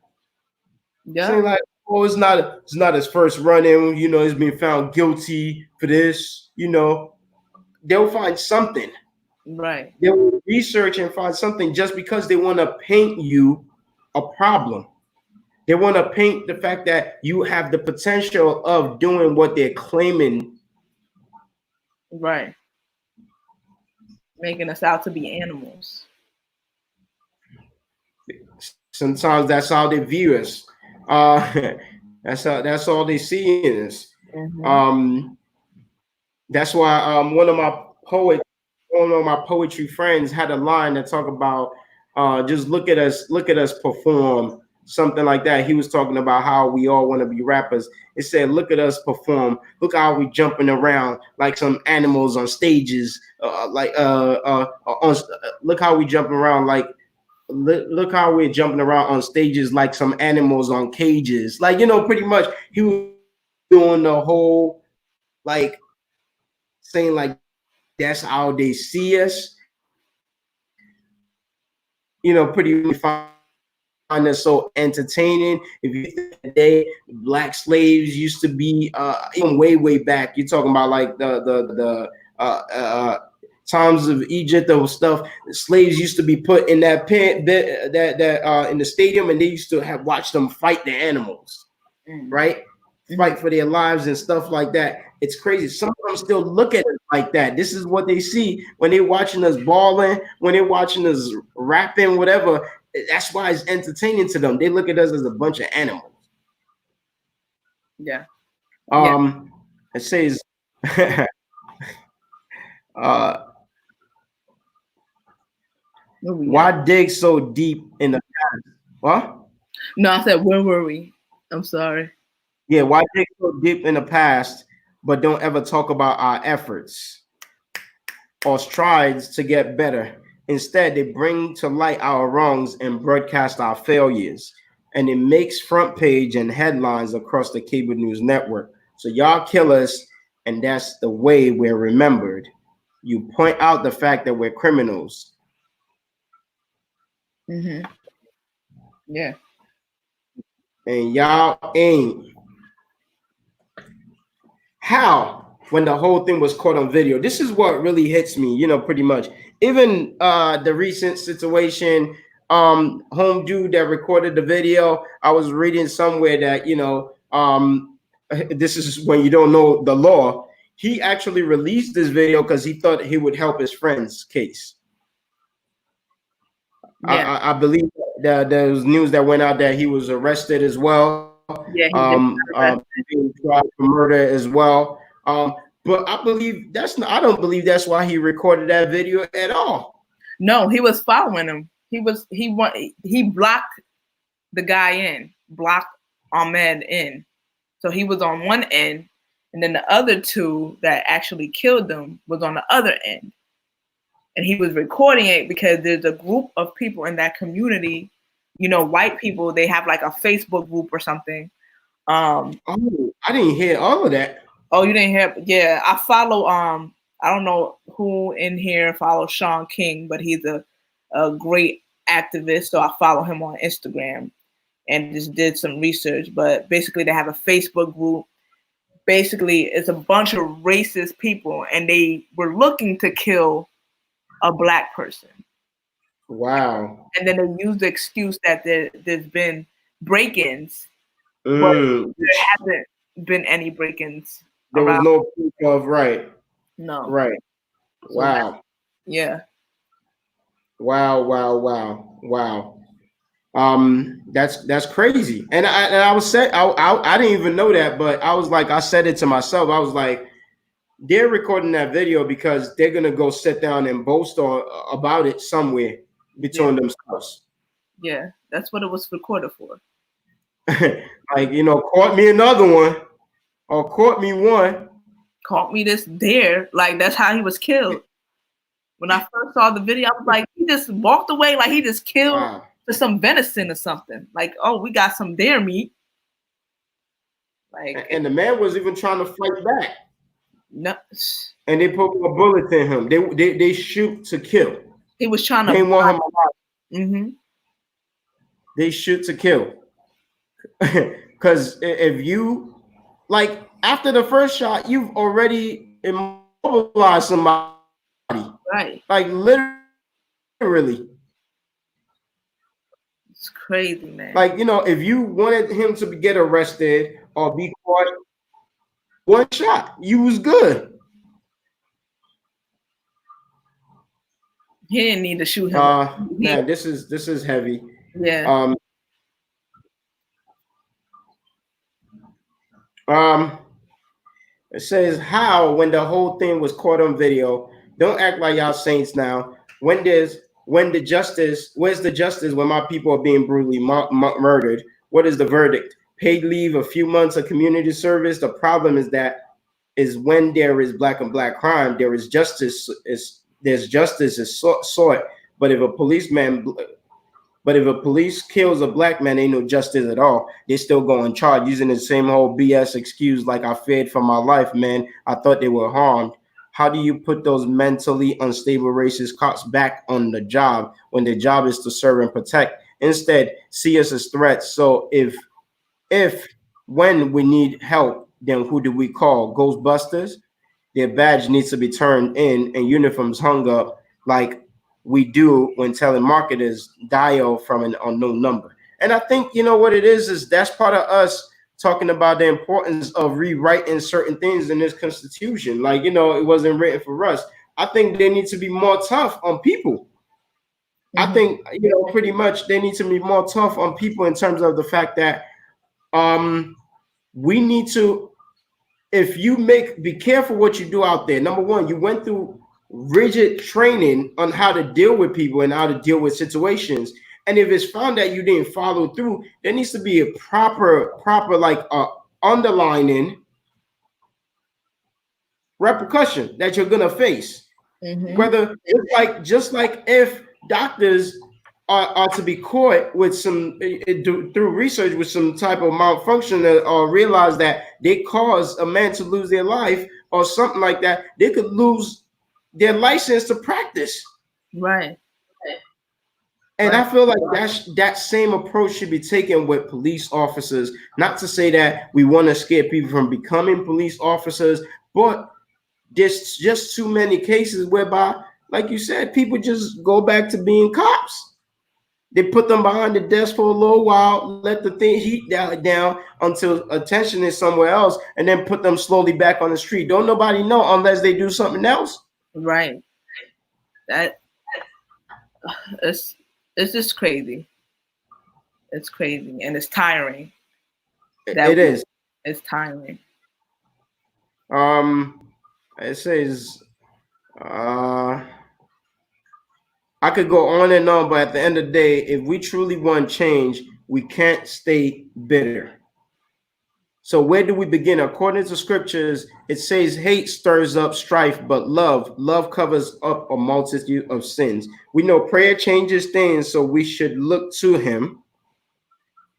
Yeah. Saying like, oh, it's not his first run-in, you know, he's been found guilty for this, you know. They'll find something. Right. They will research and find something just because they want to paint you a problem. They want to paint the fact that you have the potential of doing what they're claiming. Right. Making us out to be animals. Sometimes that's how they view us. That's all they see in us. Mm-hmm. That's why one of my poetry friends had a line that talk about just look at us perform, something like that. He was talking about how we all want to be rappers. It said, look at us perform. Look how we jumping around like some animals on stages. Look how we jumping around like. Look how we're jumping around on stages like some animals on cages. Like, you know, pretty much he was doing the whole, like, saying like that's how they see us. You know, pretty find us so entertaining. If you think today, black slaves used to be even way back. You're talking about like the times of Egypt or stuff. Slaves used to be put in that pen that in the stadium, and they used to have watched them fight the animals, right? Fight for their lives and stuff like that. It's crazy. Some of them still look at it like that. This is what they see when they're watching us balling, when they're watching us rapping, whatever. That's why it's entertaining to them. They look at us as a bunch of animals. Yeah. It says why dig so deep in the past? What? No, I said, where were we? I'm sorry. Yeah, why dig so deep in the past, but don't ever talk about our efforts or strides to get better? Instead, they bring to light our wrongs and broadcast our failures. And it makes front page and headlines across the cable news network. So y'all kill us, and that's the way we're remembered. You point out the fact that we're criminals. Mm-hmm. Yeah. And y'all ain't. How? When the whole thing was caught on video. This is what really hits me, you know, pretty much. Even the recent situation, home dude that recorded the video, I was reading somewhere that, you know, this is when you don't know the law. He actually released this video because he thought he would help his friend's case. Yeah. I believe that there was news that went out that he was arrested as well. Yeah, being tried for murder as well. But I believe I don't believe that's why he recorded that video at all. No, he was following him. He blocked the guy in, blocked Ahmed in. So he was on one end, and then the other two that actually killed them was on the other end. And he was recording it because there's a group of people in that community, white people, they have like a Facebook group or something. I didn't hear all of that. Oh, you didn't hear? Yeah, I follow, I don't know who in here follows Sean King, but he's a great activist. So I follow him on Instagram and just did some research. But basically they have a Facebook group. Basically, it's a bunch of racist people, and they were looking to kill a Black person. Wow. And then they use the excuse that there's been break-ins, but there hasn't been any break-ins. There was no proof of, right. No. Right. So wow. Yeah. Wow. That's crazy. And I was saying, I didn't even know that, but I was like, I said it to myself. I was like, they're recording that video because they're gonna go sit down and boast about it somewhere between themselves. Yeah, that's what it was recorded for. Like, caught me another one, or caught me one. Caught me this there. Like, that's how he was killed. When I first saw the video, I was like, he just walked away like he just killed for some venison or something. Like, oh, we got some deer meat. Like, and the man was even trying to fight back. No. And they put a bullet in him. They shoot to kill. He was trying to. They want him alive. Mm-hmm. They shoot to kill. Because if you, like, after the first shot, you've already immobilized somebody. Right. Like, literally. It's crazy, man. Like, if you wanted him to get arrested or be caught, one shot, you was good. He didn't need to shoot him. Man, this is heavy. Yeah. It says how when the whole thing was caught on video. Don't act like y'all saints now. Where's the justice when my people are being brutally murdered? What is the verdict? Paid leave, a few months of community service. The problem is when there is black on black crime, there is justice. There's justice is sought. But if a police kills a black man, ain't no justice at all. They still go on charge using the same whole BS excuse like I feared for my life, man. I thought they were harmed. How do you put those mentally unstable racist cops back on the job when their job is to serve and protect? Instead, see us as threats. So when we need help, then who do we call? Ghostbusters? Their badge needs to be turned in and uniforms hung up like we do when telling marketers dial from an unknown number. And I think, what it is that's part of us talking about the importance of rewriting certain things in this Constitution. Like, it wasn't written for us. I think they need to be more tough on people. I think, pretty much they need to be more tough on people in terms of the fact that we need to, be careful what you do out there. Number one, you went through rigid training on how to deal with people and how to deal with situations. And if it's found that you didn't follow through, there needs to be a proper like underlining repercussion that you're gonna face. Whether just like if doctors are to be caught with some through research with some type of malfunction or realize that they caused a man to lose their life or something like that, they could lose their license to practice. Right. And I feel like that same approach should be taken with police officers. Not to say that we want to scare people from becoming police officers, but there's just too many cases whereby, like you said, people just go back to being cops. They put them behind the desk for a little while, let the thing heat down until attention is somewhere else, and then put them slowly back on the street. Don't nobody know unless they do something else. Right. It's just crazy. It's crazy and it's tiring. It is. It's timely. It says, I could go on and on, but at the end of the day, if we truly want change, we can't stay bitter. So where do we begin? According to scriptures, it says hate stirs up strife, but love covers up a multitude of sins. We know prayer changes things, so we should look to him.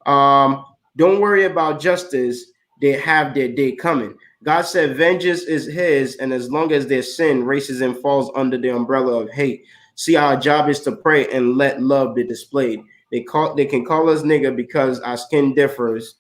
Don't worry about justice. They have their day coming. God said vengeance is his, and as long as their sin races and falls under the umbrella of hate. See, our job is to pray and let love be displayed. They can call us nigga because our skin differs.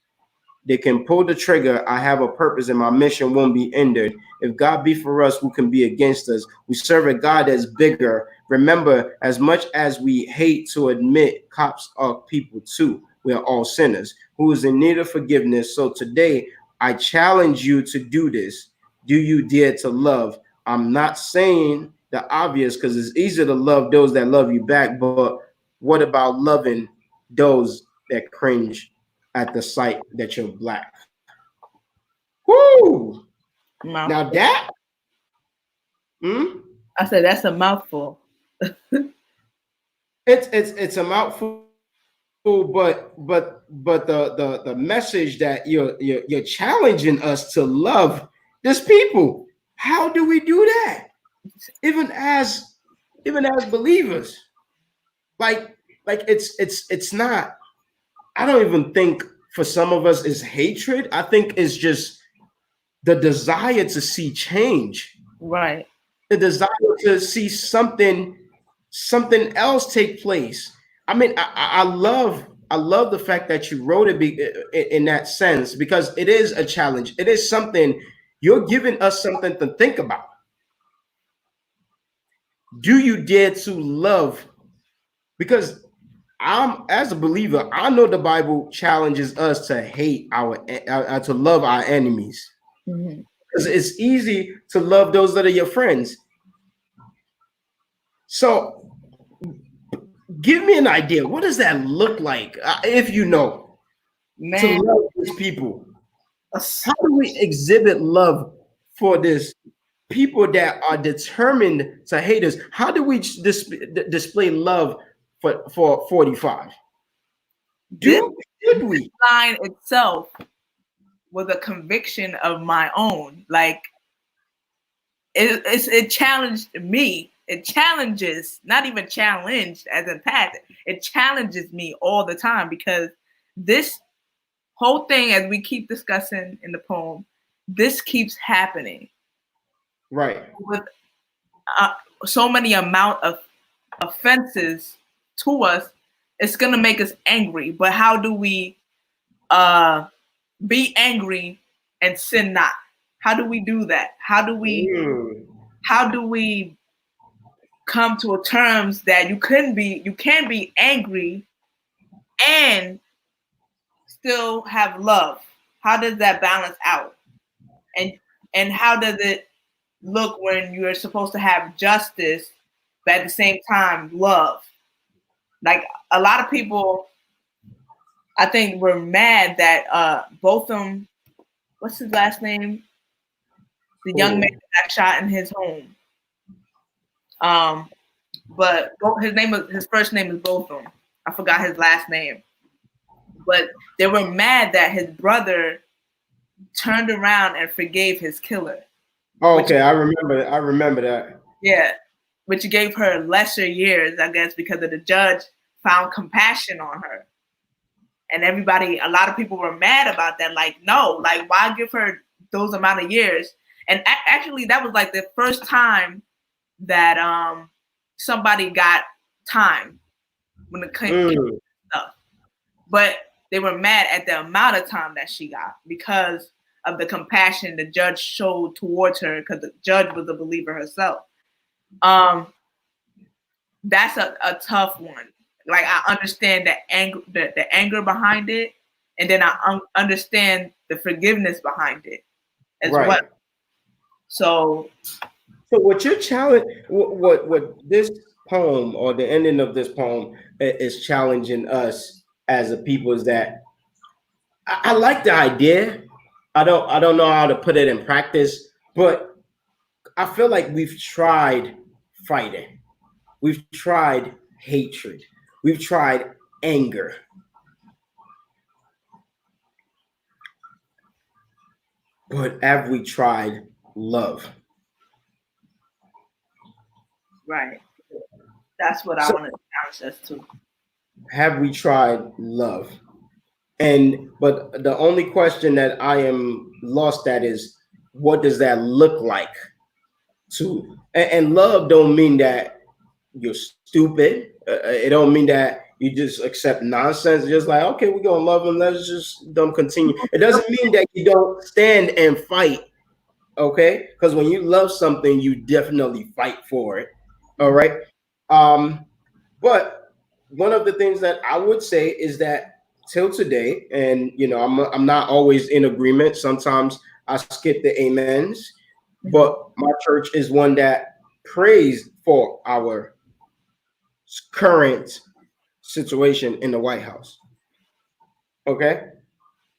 They can pull the trigger. I have a purpose and my mission won't be hindered. If God be for us, who can be against us? We serve a God that's bigger. Remember, as much as we hate to admit, cops are people too. We are all sinners who is in need of forgiveness. So today, I challenge you to do this. Do you dare to love? I'm not saying the obvious because it's easier to love those that love you back. But what about loving those that cringe at the sight that you're black? Woo! Now that, I said that's a mouthful. it's a mouthful, but the message that you're challenging us to love this people. How do we do that? Even as believers, like it's not. I don't even think for some of us is hatred. I think it's just the desire to see change. Right. The desire to see something else take place. I mean, I love the fact that you wrote it in that sense, because it is a challenge. It is something you're giving us something to think about. Do you dare to love? Because as a believer, I know the Bible challenges us to hate to love our enemies. Because it's easy to love those that are your friends. So give me an idea. What does that look like, if you know, to love these people? How do we exhibit love for this people that are determined to hate us? How do we display love for 45? Should we? Line itself was a conviction of my own. Like it challenged me. It challenges, not even challenged as in past. It challenges me all the time, because this whole thing, as we keep discussing in the poem, this keeps happening. Right. With so many amount of offenses to us, it's gonna make us angry. But how do we be angry and sin not? How do we do that? How do we come to a terms that you can be angry and still have love? How does that balance out? And how does it look when you're supposed to have justice, but at the same time love? Like a lot of people, I think, were mad that both of them, what's his last name? The young man that got shot in his home. But his first name is Botham. I forgot his last name. But they were mad that his brother turned around and forgave his killer. Oh, okay, I remember that. Yeah, which gave her lesser years, I guess, because of the judge found compassion on her. And a lot of people were mad about that. Like, no, like, why give her those amount of years? And actually, that was like the first time that somebody got time when it came to stuff. But they were mad at the amount of time that she got because of the compassion the judge showed towards her, because the judge was a believer herself. That's a tough one. Like, I understand the anger behind it, and then I understand the forgiveness behind it as well. So what your challenge, what this poem or the ending of this poem is challenging us as a people is that I like the idea. I don't know how to put it in practice, but I feel like we've tried fighting. We've tried hatred. We've tried anger. But have we tried love? Right. That's what I So want to challenge us to. have we tried love? But the only question that I am lost at is, what does that look like? And love don't mean that you're stupid. It don't mean that you just accept nonsense. Just like, okay, we're gonna love them. Let's just don't continue. It doesn't mean that you don't stand and fight. Okay, because when you love something, you definitely fight for it. All right. But one of the things that I would say is that till today, and I'm not always in agreement. Sometimes I skip the amens, but my church is one that prays for our current situation in the White House. Okay.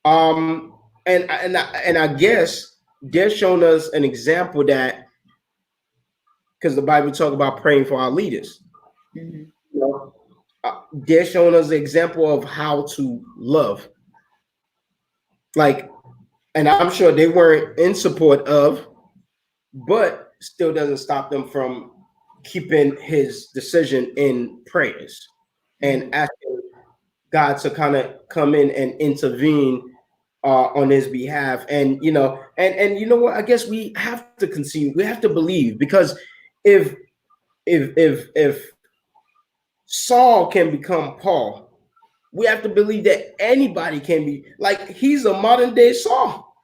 And I guess they're showing us an example that, because the Bible talk about praying for our leaders. You know, they're showing us the example of how to love. Like, and I'm sure they weren't in support of, but still doesn't stop them from keeping his decision in prayers and asking God to kind of come in and intervene on his behalf. And you know what? I guess we have to concede. We have to believe, because if Saul can become Paul, we have to believe that anybody can be. Like, he's a modern day Saul.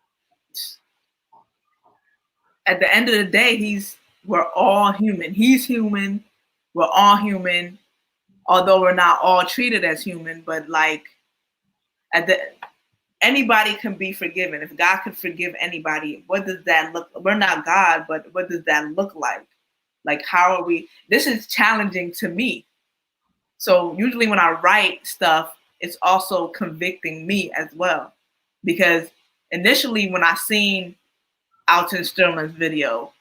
At the end of the day, we're all human. He's human. We're all human, although we're not all treated as human. But like, anybody can be forgiven. If God could forgive anybody, what does that look? We're not God, but what does that look like? Like, how are we? This is challenging to me. So usually when I write stuff, it's also convicting me as well. Because initially when I seen Alton Sterling's video,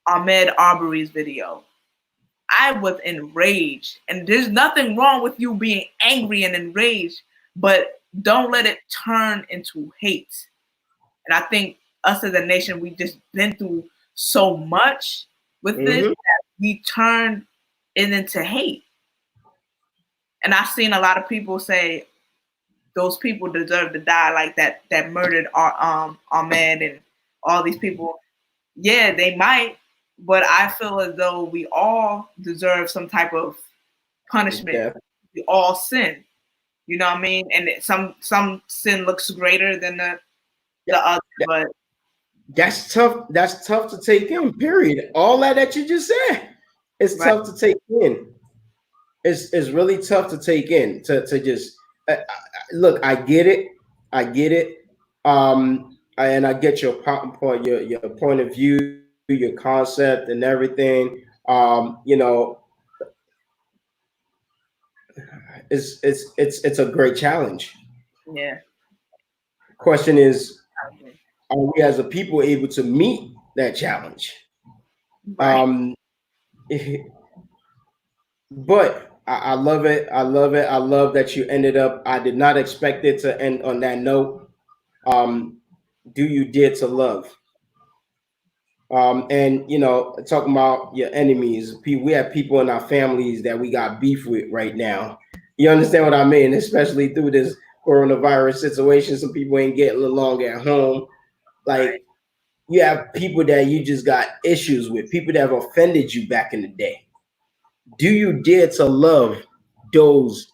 Ahmed Arbery's video, I was enraged. And there's nothing wrong with you being angry and enraged, but don't let it turn into hate. And I think us as a nation, we've just been through so much with this that we turned it into hate. And I've seen a lot of people say those people deserve to die, like that murdered Ahmed and all these people. Yeah, they might, but I feel as though we all deserve some type of punishment. Yeah. We all sin. You know what I mean? And some sin looks greater than the other, but that's tough. That's tough to take in. Period. All that you just said, it's right. Tough to take in. It's really tough to take in. To just look. I get it. And I get your point, your point of view, your concept, and everything. It's a great challenge. Yeah. Question is, are we as a people able to meet that challenge? Right. But I love it. I love it. I love that you ended up. I did not expect it to end on that note. Do you dare to love? And talking about your enemies, we have people in our families that we got beef with right now. You understand what I mean? Especially through this coronavirus situation, some people ain't getting along at home. Like, you have people that you just got issues with, people that have offended you back in the day. Do you dare to love those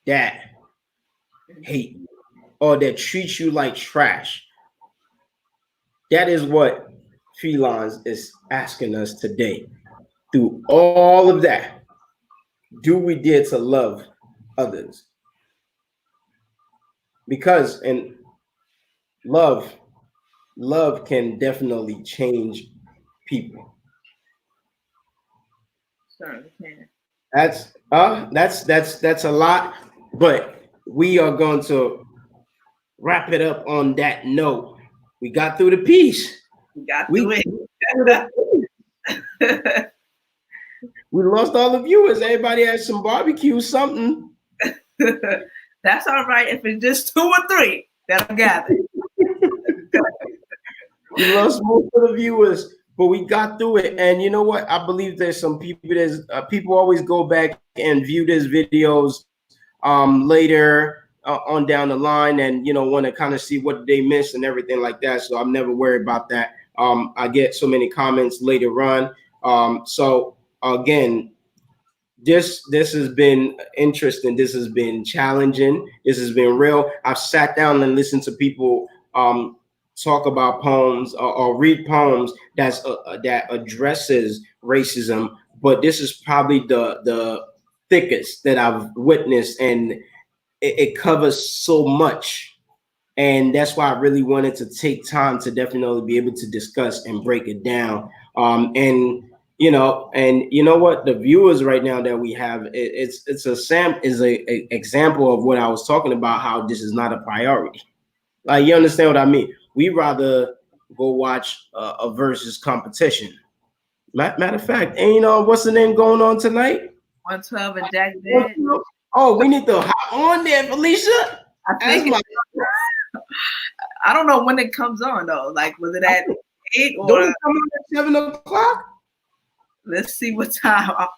that hate you or that treat you like trash? That is what Felynz is asking us today. Through all of that, do we dare to love others? Because love can definitely change people. Certainly can. That's a lot, but we are going to wrap it up on that note. We got through the piece. We got through it. We lost all the viewers. Everybody had some barbecue, something. That's all right if it's just 2 or 3 that I'm gathered. We lost most of the viewers, but we got through it. And you know what? I believe there's some people. People always go back and view these videos later on down the line, and want to kind of see what they missed and everything like that. So I'm never worried about that. I get so many comments later on. So again, this has been interesting. This has been challenging. This has been real. I've sat down and listened to people talk about poems or read poems that addresses racism, but this is probably the thickest that I've witnessed, and it covers so much. And that's why I really wanted to take time to definitely be able to discuss and break it down. And you know what, the viewers right now that we have, it's a example of what I was talking about, how this is not a priority. Like, you understand what I mean? We rather go watch a versus competition. Matter of fact, and what's the name going on tonight? 112 and Jack Dead. Oh, we need to hop on there, Felicia. I don't know when it comes on though. Like, was it at 8 or? Don't it come on at 7 o'clock? Let's see what time.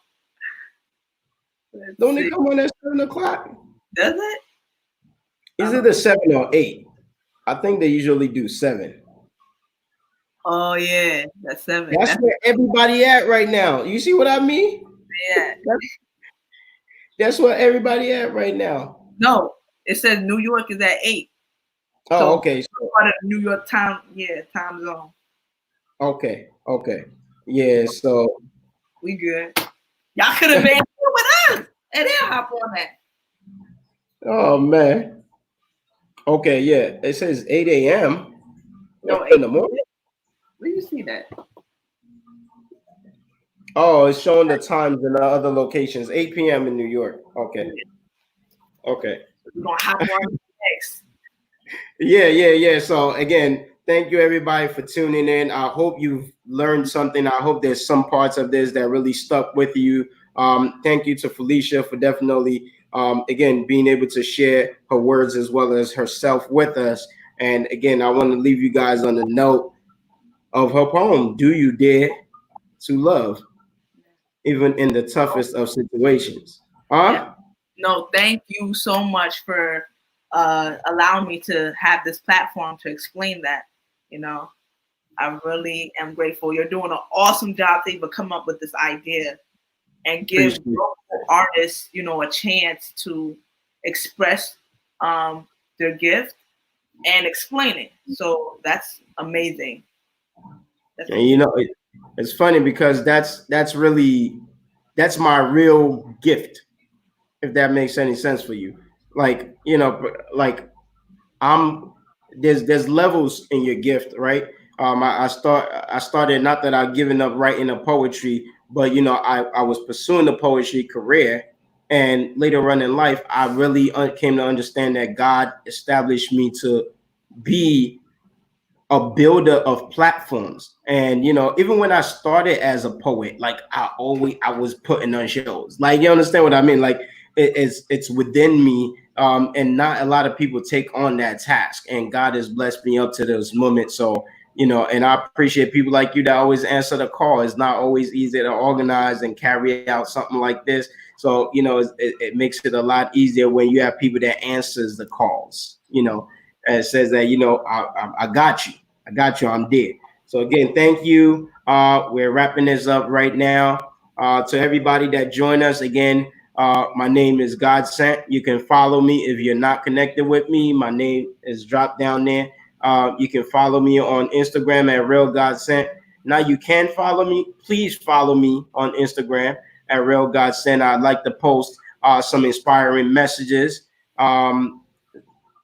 Don't it come on at 7 o'clock? Does it? Is it a 7 or 8? I think they usually do 7. Oh yeah, that's 7. That's where everybody at right now. You see what I mean? Yeah. That's where everybody at right now. No, it says New York is at 8. Oh, so okay. So part of New York time zone. Okay. Yeah, so we good. Y'all could have been here with us, and then hop on that. Oh man. Okay, yeah. It says 8 a.m. No, in the morning. Where you see that? Oh, it's showing the times in the other locations. 8 p.m. in New York. Okay. Okay. We're gonna hop on next. Yeah. So again, thank you everybody for tuning in. I hope you've learned something. I hope there's some parts of this that really stuck with you. Thank you to Felicia for definitely again being able to share her words as well as herself with us. And again, I want to leave you guys on the note of her poem, Do You Dare to Love, even in the toughest of situations. Yeah. No, thank you so much for allowing me to have this platform to explain that. I really am grateful. You're doing an awesome job to even come up with this idea and give local artists, a chance to express their gift and explain it. So that's amazing. And it's funny because that's my real gift, if that makes any sense for you. Like, there's levels in your gift, right? I started, not that I've given up writing a poetry, but I was pursuing the poetry career, and later on in life I really came to understand that God established me to be a builder of platforms. And even when I started as a poet, like I was putting on shows. Like, you understand what I mean? Like it's within me, and not a lot of people take on that task, and God has blessed me up to this moment. So and I appreciate people like you that always answer the call. It's not always easy to organize and carry out something like this. So it makes it a lot easier when you have people that answers the calls, and says that, I got you. I'm there. So again, thank you. We're wrapping this up right now. To everybody that joined us again, my name is God Sent. You can follow me if you're not connected with me. My name is dropped down there. You can follow me on Instagram at Real God Sent. Now you can follow me. Please follow me on Instagram at Real God Sent. I'd like to post some inspiring messages. I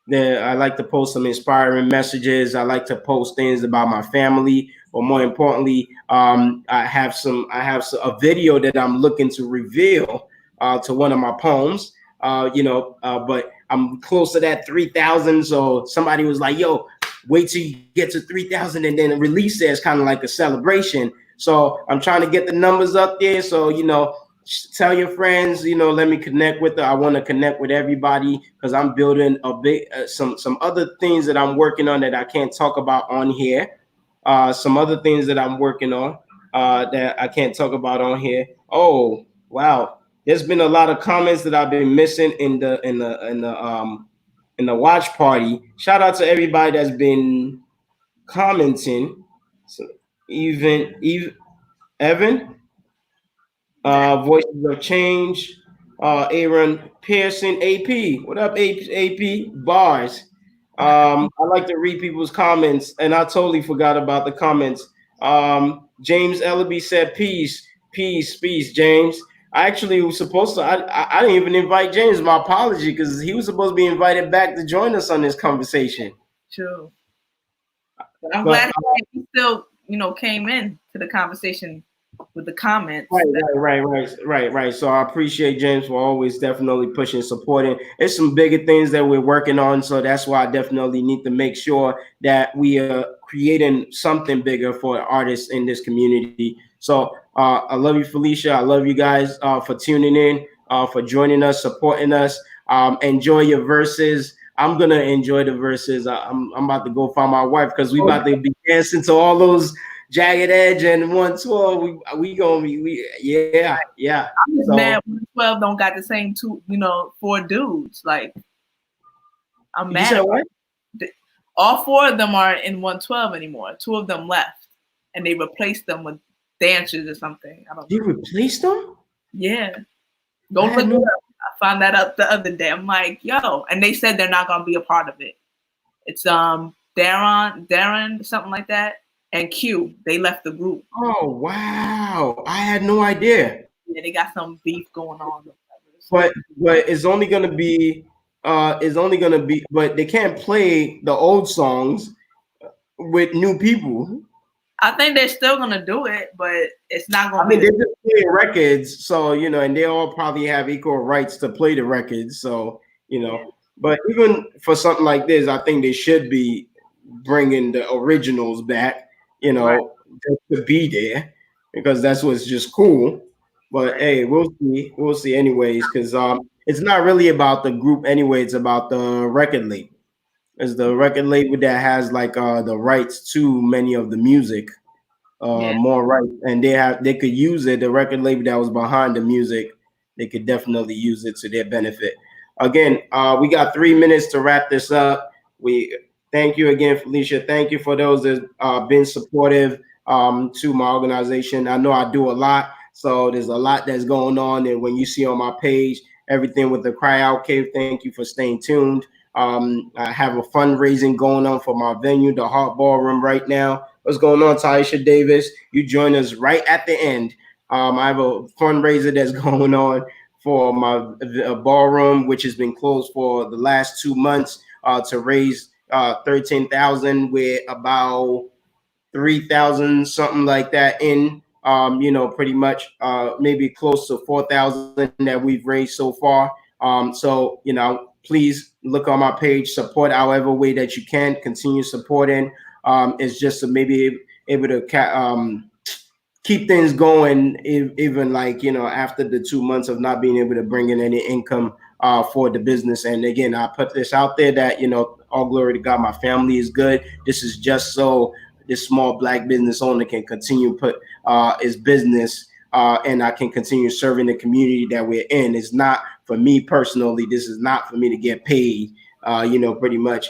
like to post some inspiring messages. I like to post things about my family, but more importantly, I have a video that I'm looking to reveal to one of my poems. But I'm close to that 3,000. So somebody was like, yo, wait till you get to 3,000 and then release it as kind of like a celebration. So I'm trying to get the numbers up there. So, tell your friends, let me connect with her. I want to connect with everybody because I'm building a big, some other things that I'm working on that I can't talk about on here. Some other things that I'm working on that I can't talk about on here. Oh, wow. There's been a lot of comments that I've been missing in the watch party. Shout out to everybody that's been commenting. So even Evan, Voices of Change, Aaron Pearson, AP. What up, AP? Bars. I like to read people's comments, and I totally forgot about the comments. James Ellaby said, peace, peace, peace, James. I actually was supposed to, I didn't even invite James. My apology, because he was supposed to be invited back to join us on this conversation. True. But I'm glad he still, came in to the conversation with the comments. Right. So I appreciate James for always definitely pushing, supporting. It's some bigger things that we're working on. So that's why I definitely need to make sure that we are creating something bigger for artists in this community. So I love you, Felicia. I love you guys for tuning in, for joining us, supporting us. Enjoy your verses. I'm gonna enjoy the verses. I'm about to go find my wife because we about to be dancing to all those Jagged Edge and 112. We gonna be yeah. I'm just mad 112 don't got the same two, 4 dudes. Like I'm mad. You said what? All 4 of them aren't in 112 anymore. 2 of them left, and they replaced them with dancers or something. I don't know. They replaced them? Yeah. Go look it up. I found that up the other day. I'm like, yo, and they said they're not gonna be a part of it. It's Darren, something like that, and Q. They left the group. Oh wow! I had no idea. Yeah, they got some beef going on. But it's only gonna be but they can't play the old songs with new people. I think they're still gonna do it, but it's not gonna be. They're just playing records, so and they all probably have equal rights to play the records. So but even for something like this, I think they should be bringing the originals back. Just to be there because that's what's just cool. But hey, we'll see anyways, because it's not really about the group anyway. It's about the record label. It's the record label that has like the rights to many of the music, more rights, and they could use it. The record label that was behind the music, they could definitely use it to their benefit. Again, we got 3 minutes to wrap this up. We thank you again, Felicia. Thank you for those that been supportive to my organization. I know I do a lot, so there's a lot that's going on. And when you see on my page everything with the Cry Out Cave, thank you for staying tuned. I have a fundraising going on for my venue, the Heart Ballroom, right now. What's going on, Taisha Davis? You join us right at the end. I have a fundraiser that's going on for my ballroom, which has been closed for the last 2 months, to raise 13,000 with about 3,000 something like that in pretty much maybe close to 4,000 that we've raised so far. So please look on my page, support however way that you can, continue supporting. It's just to maybe able to keep things going, even like after the 2 months of not being able to bring in any income for the business. And again, I put this out there that all glory to God, my family is good. This is just so this small Black business owner can continue put his business and I can continue serving the community that we're in. It's not for me personally. This is not for me to get paid. Pretty much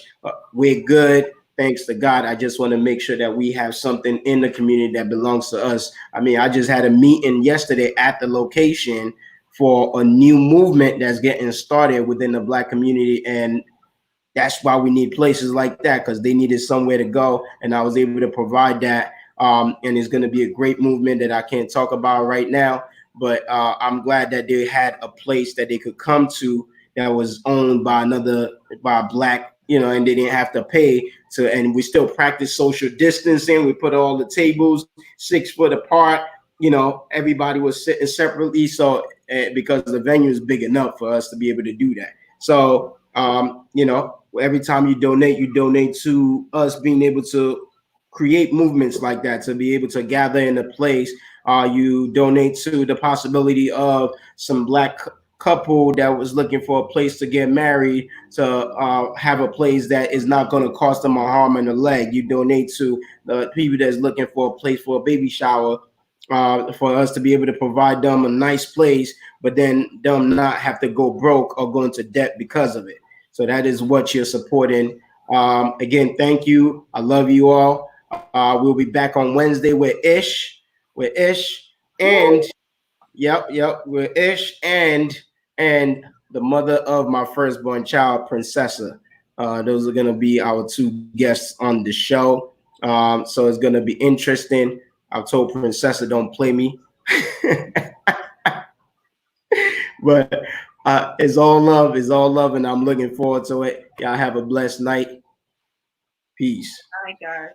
we're good. Thanks to God. I just want to make sure that we have something in the community that belongs to us. I mean, I just had a meeting yesterday at the location for a new movement that's getting started within the Black community. And that's why we need places like that, because they needed somewhere to go. And I was able to provide that. And it's going to be a great movement that I can't talk about right now. But I'm glad that they had a place that they could come to that was owned by a Black, and they didn't have to pay to, and we still practice social distancing. We put all the tables 6 foot apart, everybody was sitting separately. So because the venue is big enough for us to be able to do that. So You know, every time you donate to us being able to create movements like that, to be able to gather in a place. You donate to the possibility of some Black couple that was looking for a place to get married, to have a place that is not going to cost them a arm and a leg. You donate to the people that's looking for a place for a baby shower, for us to be able to provide them a nice place, but then them not have to go broke or go into debt because of it. So that is what you're supporting. Again, thank you. I love you all. We'll be back on Wednesday with Ish, and with Ish and the mother of my firstborn child, Princessa. Those are gonna be our two guests on the show. So it's gonna be interesting. I've told Princessa don't play me, but it's all love, and I'm looking forward to it. Y'all have a blessed night. Peace. All right, guys.